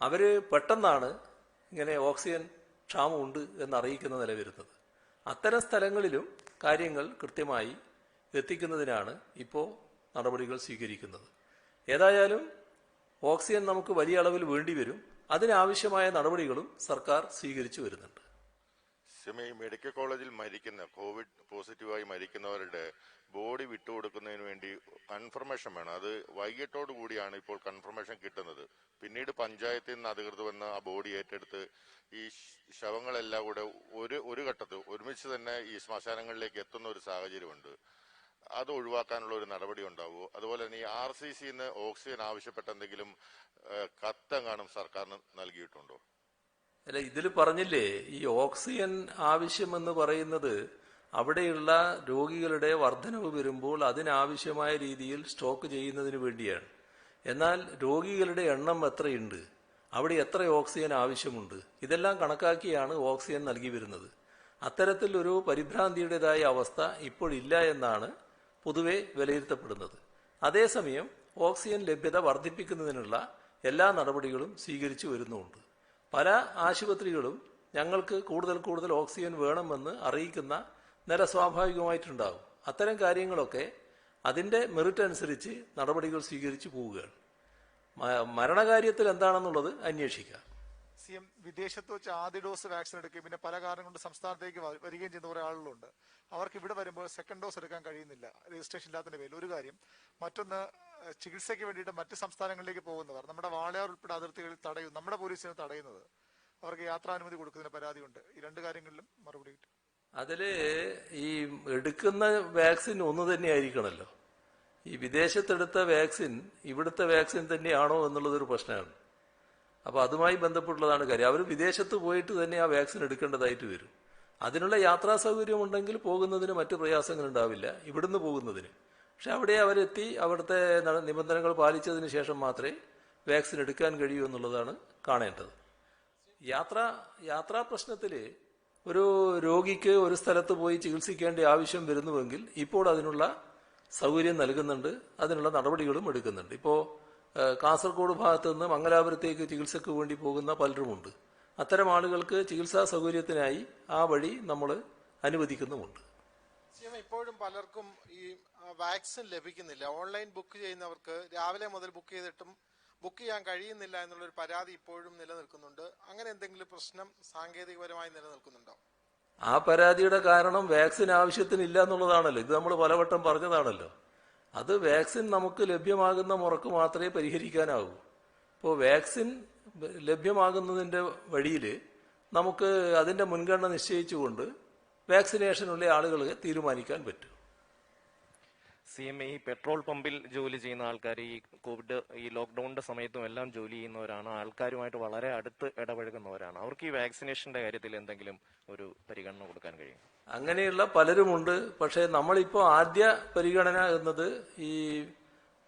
അവർ പെട്ടെന്നാണ് ഇങ്ങനെ ഓക്സിജൻ ക്ഷാമമുണ്ട് എന്നറിയിക്കുന്ന നില വരുന്നത്. അത്തരം സ്ഥലങ്ങളിലും കാര്യങ്ങൾ കൃത്യമായി എത്തിക്കുന്നതിനാണ് ഇപ്പോൾ നടപടികൾ സ്വീകരിക്കുന്നത്. ഏതായാലും ഓക്സിജൻ നമുക്ക് വലിയ അളവിൽ വേണ്ടിവരും. അതിനാവശ്യമായ നടപടികളും സർക്കാർ സ്വീകരിച്ചു വരുന്നുണ്ട്. ഈ മെഡിക്കൽ കോളേജിൽ മരിക്കുന്ന കോവിഡ് പോസിറ്റീവായി മരിക്കുന്നവരുടെ ബോഡി വിട്ടുകൊടുക്കുന്നതിന് വേണ്ടി കൺഫർമേഷൻ വേണം. അത് വൈകിട്ടോടു കൂടിയാണ് ഇപ്പോൾ കൺഫർമേഷൻ കിട്ടുന്നത്. പിന്നീട് പഞ്ചായത്തിൽ നിന്ന് അധികൃതർ വന്ന് ആ ബോഡി ഏറ്റെടുത്ത് ഈ ശവങ്ങളെല്ലാം കൂടെ ഒരു ഘട്ടത്തിൽ ഒരുമിച്ച് തന്നെ ഈ ശ്മശാനങ്ങളിലേക്ക് എത്തുന്ന ഒരു സാഹചര്യമുണ്ട്. അത് ഒഴിവാക്കാനുള്ള ഒരു നടപടി ഉണ്ടാവുമോ? അതുപോലെ തന്നെ ഈ RCCന്ന് ഓക്സിജൻ ആവശ്യപ്പെട്ട എന്തെങ്കിലും കത്തെങ്ങാനും സർക്കാരിന് നൽകിയിട്ടുണ്ടോ? അല്ല, ഇതിൽ പറഞ്ഞില്ലേ, ഈ ഓക്സിജൻ ആവശ്യമെന്ന് പറയുന്നത് അവിടെയുള്ള രോഗികളുടെ വർധനവ് വരുമ്പോൾ അതിനാവശ്യമായ രീതിയിൽ സ്റ്റോക്ക് ചെയ്യുന്നതിന് വേണ്ടിയാണ്. എന്നാൽ രോഗികളുടെ എണ്ണം എത്രയുണ്ട്, അവിടെ എത്ര ഓക്സിജൻ ആവശ്യമുണ്ട്, ഇതെല്ലാം കണക്കാക്കിയാണ് ഓക്സിജൻ നൽകി വരുന്നത്. അത്തരത്തിലൊരു പരിഭ്രാന്തിയുടേതായ അവസ്ഥ ഇപ്പോഴില്ല എന്നാണ് പൊതുവെ വിലയിരുത്തപ്പെടുന്നത്. അതേസമയം ഓക്സിജൻ ലഭ്യത വർദ്ധിപ്പിക്കുന്നതിനുള്ള എല്ലാ നടപടികളും സ്വീകരിച്ചു വരുന്നുമുണ്ട്. പല ആശുപത്രികളും ഞങ്ങൾക്ക് കൂടുതൽ ഓക്സിജൻ വേണമെന്ന് അറിയിക്കുന്ന നില സ്വാഭാവികമായിട്ടുണ്ടാകും. അത്തരം കാര്യങ്ങളൊക്കെ അതിൻ്റെ മെറിറ്റ് അനുസരിച്ച് നടപടികൾ സ്വീകരിച്ചു പോവുകയാണ്. മരണകാര്യത്തിൽ എന്താണെന്നുള്ളത് അന്വേഷിക്കാം. CM വിദേശത്ത് വെച്ച് ആദ്യ ഡോസ് വാക്സിൻ എടുക്കുകയും പിന്നെ പല കാരണം കൊണ്ട് സംസ്ഥാനത്തേക്ക് വരികയും ചെയ്യുന്ന കുറെ ആളുകളുണ്ട്. അവർക്ക് ഇവിടെ വരുമ്പോൾ സെക്കൻഡ് ഡോസ് എടുക്കാൻ കഴിയുന്നില്ല, രജിസ്ട്രേഷൻ ഇല്ലാത്തതിന്റെ പേരിൽ ഒരു കാര്യം. മറ്റൊന്ന്, ചികിത്സയ്ക്ക് വേണ്ടിയിട്ട് മറ്റ് സംസ്ഥാനങ്ങളിലേക്ക് പോകുന്നവർ നമ്മുടെ വാളയാർ ഉൾപ്പെടെ അതിർത്തികളിൽ തടയും, നമ്മുടെ പോലീസിന് തടയുന്നത്, അവർക്ക് യാത്രാനുമതി കൊടുക്കുന്നതിന് പരാതിയുണ്ട്. ഈ രണ്ട് കാര്യങ്ങളിലും മറുപടി കിട്ടും. അതില് ഈ എടുക്കുന്ന വാക്സിൻ ഒന്ന് തന്നെ ആയിരിക്കണമല്ലോ. ഈ വിദേശത്തെടുത്ത വാക്സിൻ ഇവിടുത്തെ വാക്സിൻ തന്നെയാണോ എന്നുള്ളതൊരു പ്രശ്നമാണ്. അപ്പോൾ അതുമായി ബന്ധപ്പെട്ടുള്ളതാണ് കാര്യം. അവർ വിദേശത്ത് പോയിട്ട് തന്നെ ആ വാക്സിൻ എടുക്കേണ്ടതായിട്ട് വരും. അതിനുള്ള യാത്രാ സൗകര്യം ഉണ്ടെങ്കിൽ പോകുന്നതിന് മറ്റു പ്രയാസങ്ങൾ ഉണ്ടാവില്ല, ഇവിടുന്ന് പോകുന്നതിന്. പക്ഷെ അവിടെ അവരെത്തി അവിടുത്തെ നിബന്ധനകൾ പാലിച്ചതിന് ശേഷം മാത്രമേ വാക്സിൻ എടുക്കാൻ കഴിയൂ എന്നുള്ളതാണ് കാണേണ്ടത്. യാത്രാ പ്രശ്നത്തിൽ ഒരു രോഗിക്ക് ഒരു സ്ഥലത്ത് പോയി ചികിത്സിക്കേണ്ട ആവശ്യം വരുന്നുവെങ്കിൽ ഇപ്പോൾ അതിനുള്ള സൗകര്യം നൽകുന്നുണ്ട്, അതിനുള്ള നടപടികളും എടുക്കുന്നുണ്ട്. ഇപ്പോൾ കാസർഗോഡ് ഭാഗത്ത് നിന്ന് മംഗലാപുരത്തേക്ക് ചികിത്സയ്ക്ക് വേണ്ടി പോകുന്ന പലരുമുണ്ട്. അത്തരം ആളുകൾക്ക് ചികിത്സാ സൗകര്യത്തിനായി ആ വഴി നമ്മൾ അനുവദിക്കുന്നുമുണ്ട്. ഇപ്പോഴും പലർക്കും ഈ വാക്സിൻ ലഭിക്കുന്നില്ല. ഓൺലൈൻ ബുക്ക് ചെയ്യുന്നവർക്ക് രാവിലെ മുതൽ ബുക്ക് ചെയ്തിട്ടും ബുക്ക് ചെയ്യാൻ കഴിയുന്നില്ല എന്നുള്ളൊരു പരാതി ഇപ്പോഴും നിലനിൽക്കുന്നുണ്ട്. അങ്ങനെ എന്തെങ്കിലും പ്രശ്നം സാങ്കേതികപരമായി നിലനിൽക്കുന്നുണ്ടോ? ആ പരാതിയുടെ കാരണം വാക്സിൻ ആവശ്യത്തിനില്ല എന്നുള്ളതാണല്ലോ. ഇത് നമ്മൾ പലവട്ടം പറഞ്ഞതാണല്ലോ. അത് വാക്സിൻ നമുക്ക് ലഭ്യമാകുന്ന മുറക്ക് മാത്രമേ പരിഹരിക്കാനാവൂ. ഇപ്പോൾ വാക്സിൻ ലഭ്യമാകുന്നതിൻ്റെ വഴിയിൽ നമുക്ക് അതിൻ്റെ മുൻഗണന നിശ്ചയിച്ചുകൊണ്ട് വാക്സിനേഷനുള്ള ആളുകളെ തീരുമാനിക്കാൻ പറ്റും. CM ഈ പെട്രോൾ പമ്പിൽ ജോലി ചെയ്യുന്ന ആൾക്കാർ ഈ കോവിഡ് ഈ ലോക്ക്ഡൌണിന്റെ സമയത്തും എല്ലാം ജോലി ചെയ്യുന്നവരാണ്, ആൾക്കാരുമായിട്ട് വളരെ അടുത്ത് ഇടപഴകുന്നവരാണ്. അവർക്ക് ഈ വാക്സിനേഷന്റെ കാര്യത്തിൽ എന്തെങ്കിലും ഒരു പരിഗണന കൊടുക്കാൻ കഴിയും? അങ്ങനെയുള്ള പലരുമുണ്ട്. പക്ഷേ നമ്മളിപ്പോൾ ആദ്യ പരിഗണന എന്നത് ഈ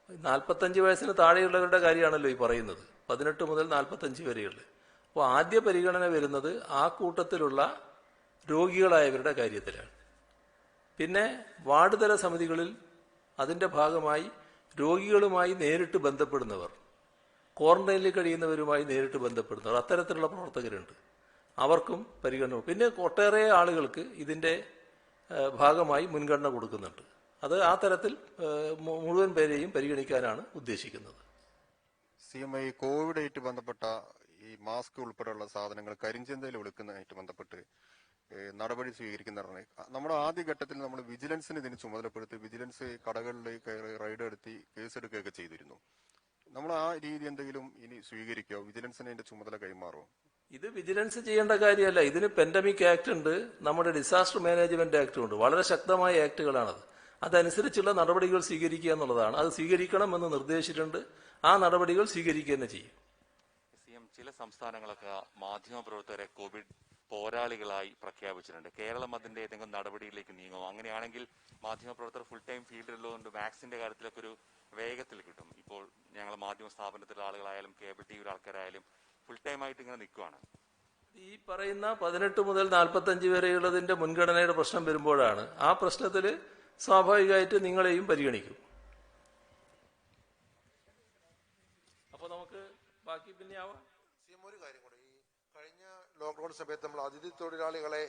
45 വയസ്സിന് താഴെയുള്ളവരുടെ കാര്യമാണല്ലോ ഈ പറയുന്നത്, 18 മുതൽ 45 വരെയുള്ള. അപ്പോൾ ആദ്യ പരിഗണന വരുന്നത് ആ കൂട്ടത്തിലുള്ള രോഗികളായവരുടെ കാര്യത്തിലാണ്. പിന്നെ വാർഡ് തല സമിതികളിൽ അതിൻ്റെ ഭാഗമായി രോഗികളുമായി നേരിട്ട് ബന്ധപ്പെടുന്നവർ, ക്വാറന്റൈനിൽ കഴിയുന്നവരുമായി നേരിട്ട് ബന്ധപ്പെടുന്നവർ, അത്തരത്തിലുള്ള പ്രവർത്തകരുണ്ട്. അവർക്കും പരിഗണന. പിന്നെ ഒട്ടേറെ ആളുകൾക്ക് ഇതിൻ്റെ ഭാഗമായി മുൻഗണന കൊടുക്കുന്നുണ്ട്. അത് ആ തരത്തിൽ മുഴുവൻ പേരെയും പരിഗണിക്കാനാണ് ഉദ്ദേശിക്കുന്നത്. CM ഈ കോവിഡായിട്ട് ബന്ധപ്പെട്ട ഈ മാസ്ക് ഉൾപ്പെടെയുള്ള സാധനങ്ങൾ കരിഞ്ചന്തയിൽ വിളിക്കുന്നതായിട്ട് ബന്ധപ്പെട്ട് നടപടി സ്വീകരിക്കുന്നതാണ്. നമ്മുടെ ആദ്യഘട്ടത്തിൽ നമ്മൾ വിജിലൻസിന് ഇതിന് ചുമതലപ്പെടുത്തി വിജിലൻസ് കടകളിലേക്ക് കയറി റെയ്ഡ് നടത്തി കേസെടുക്കുകയൊക്കെ ചെയ്തിരുന്നു. നമ്മൾ ആ രീതി എന്തെങ്കിലും ഇനി സ്വീകരിക്കോ? വിജിലൻസിന് അതിന്റെ ചുമതല കൈമാറോ? ഇത് വിജിലൻസ് ചെയ്യേണ്ട കാര്യമല്ല. ഇതിന് പെൻഡമിക് ആക്ട് ഉണ്ട്, നമ്മുടെ ഡിസാസ്റ്റർ മാനേജ്മെന്റ് ആക്ട് ഉണ്ട്. വളരെ ശക്തമായ ആക്ടുകളാണത്. അതനുസരിച്ചുള്ള നടപടികൾ സ്വീകരിക്കുക എന്നുള്ളതാണ്. അത് സ്വീകരിക്കണമെന്ന് നിർദ്ദേശിച്ചിട്ടുണ്ട്. ആ നടപടികൾ സ്വീകരിക്കുക തന്നെ ചെയ്യും. ചില സംസ്ഥാനങ്ങളൊക്കെ മാധ്യമപ്രവർത്തകരെ കോവിഡ് പോരാളികളായി പ്രഖ്യാപിച്ചിട്ടുണ്ട്. കേരളം അതിന്റെ ഏതെങ്കിലും നടപടിയിലേക്ക് നീങ്ങുമോ? അങ്ങനെയാണെങ്കിൽ മാധ്യമപ്രവർത്തകർ ഫുൾ ടൈം ഫീൽഡിലുള്ളതുകൊണ്ട് വാക്സിന്റെ കാര്യത്തിലൊക്കെ ഒരു വേഗത്തിൽ കിട്ടും. ഇപ്പോൾ ഞങ്ങൾ മാധ്യമ സ്ഥാപനത്തിലെ ആളുകളായാലും കേബിൾ ടിവിയിലെ ആൾക്കാരായാലും ഫുൾ ടൈം ആയിട്ട് ഇങ്ങനെ നിൽക്കുവാണ്. ഈ പറയുന്ന 18 മുതൽ 45 വരെയുള്ളതിന്റെ മുൻഗണനയുടെ പ്രശ്നം വരുമ്പോഴാണ് ആ പ്രശ്നത്തിൽ സ്വാഭാവികമായിട്ട് നിങ്ങളെയും പരിഗണിക്കും. അപ്പൊ നമുക്ക് ബാക്കി പിന്നെ ആവാം. ഒരു കാര്യം കൂടെ, ഈ കഴിഞ്ഞ ലോക്ക്ഡൌൺ സമയത്ത് നമ്മൾ അതിഥി തൊഴിലാളികളെ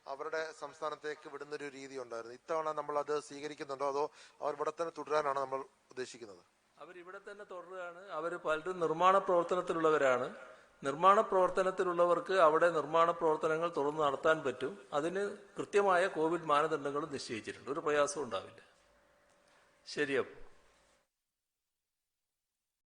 അവരുടെ സംസ്ഥാനത്തേക്ക് വിടുന്നൊരു രീതി ഉണ്ടായിരുന്നു. ഇത്തവണ നമ്മൾ അത് സ്വീകരിക്കുന്നുണ്ടോ, അതോ അവർ ഇവിടെ തന്നെ തുടരാനാണ് നമ്മൾ ഉദ്ദേശിക്കുന്നത്? അവരിവിടെ തന്നെ തുടരുകയാണ്. അവർ പലരും നിർമ്മാണ പ്രവർത്തനത്തിലുള്ളവരാണ്. നിർമ്മാണ പ്രവർത്തനത്തിലുള്ളവർക്ക് അവിടെ നിർമ്മാണ പ്രവർത്തനങ്ങൾ തുറന്ന് നടത്താൻ പറ്റും. അതിന് കൃത്യമായ കോവിഡ് മാനദണ്ഡങ്ങളും നിശ്ചയിച്ചിട്ടുണ്ട്. ഒരു പ്രയാസവും ഉണ്ടാവില്ല. ശരി. അപ്പോൾ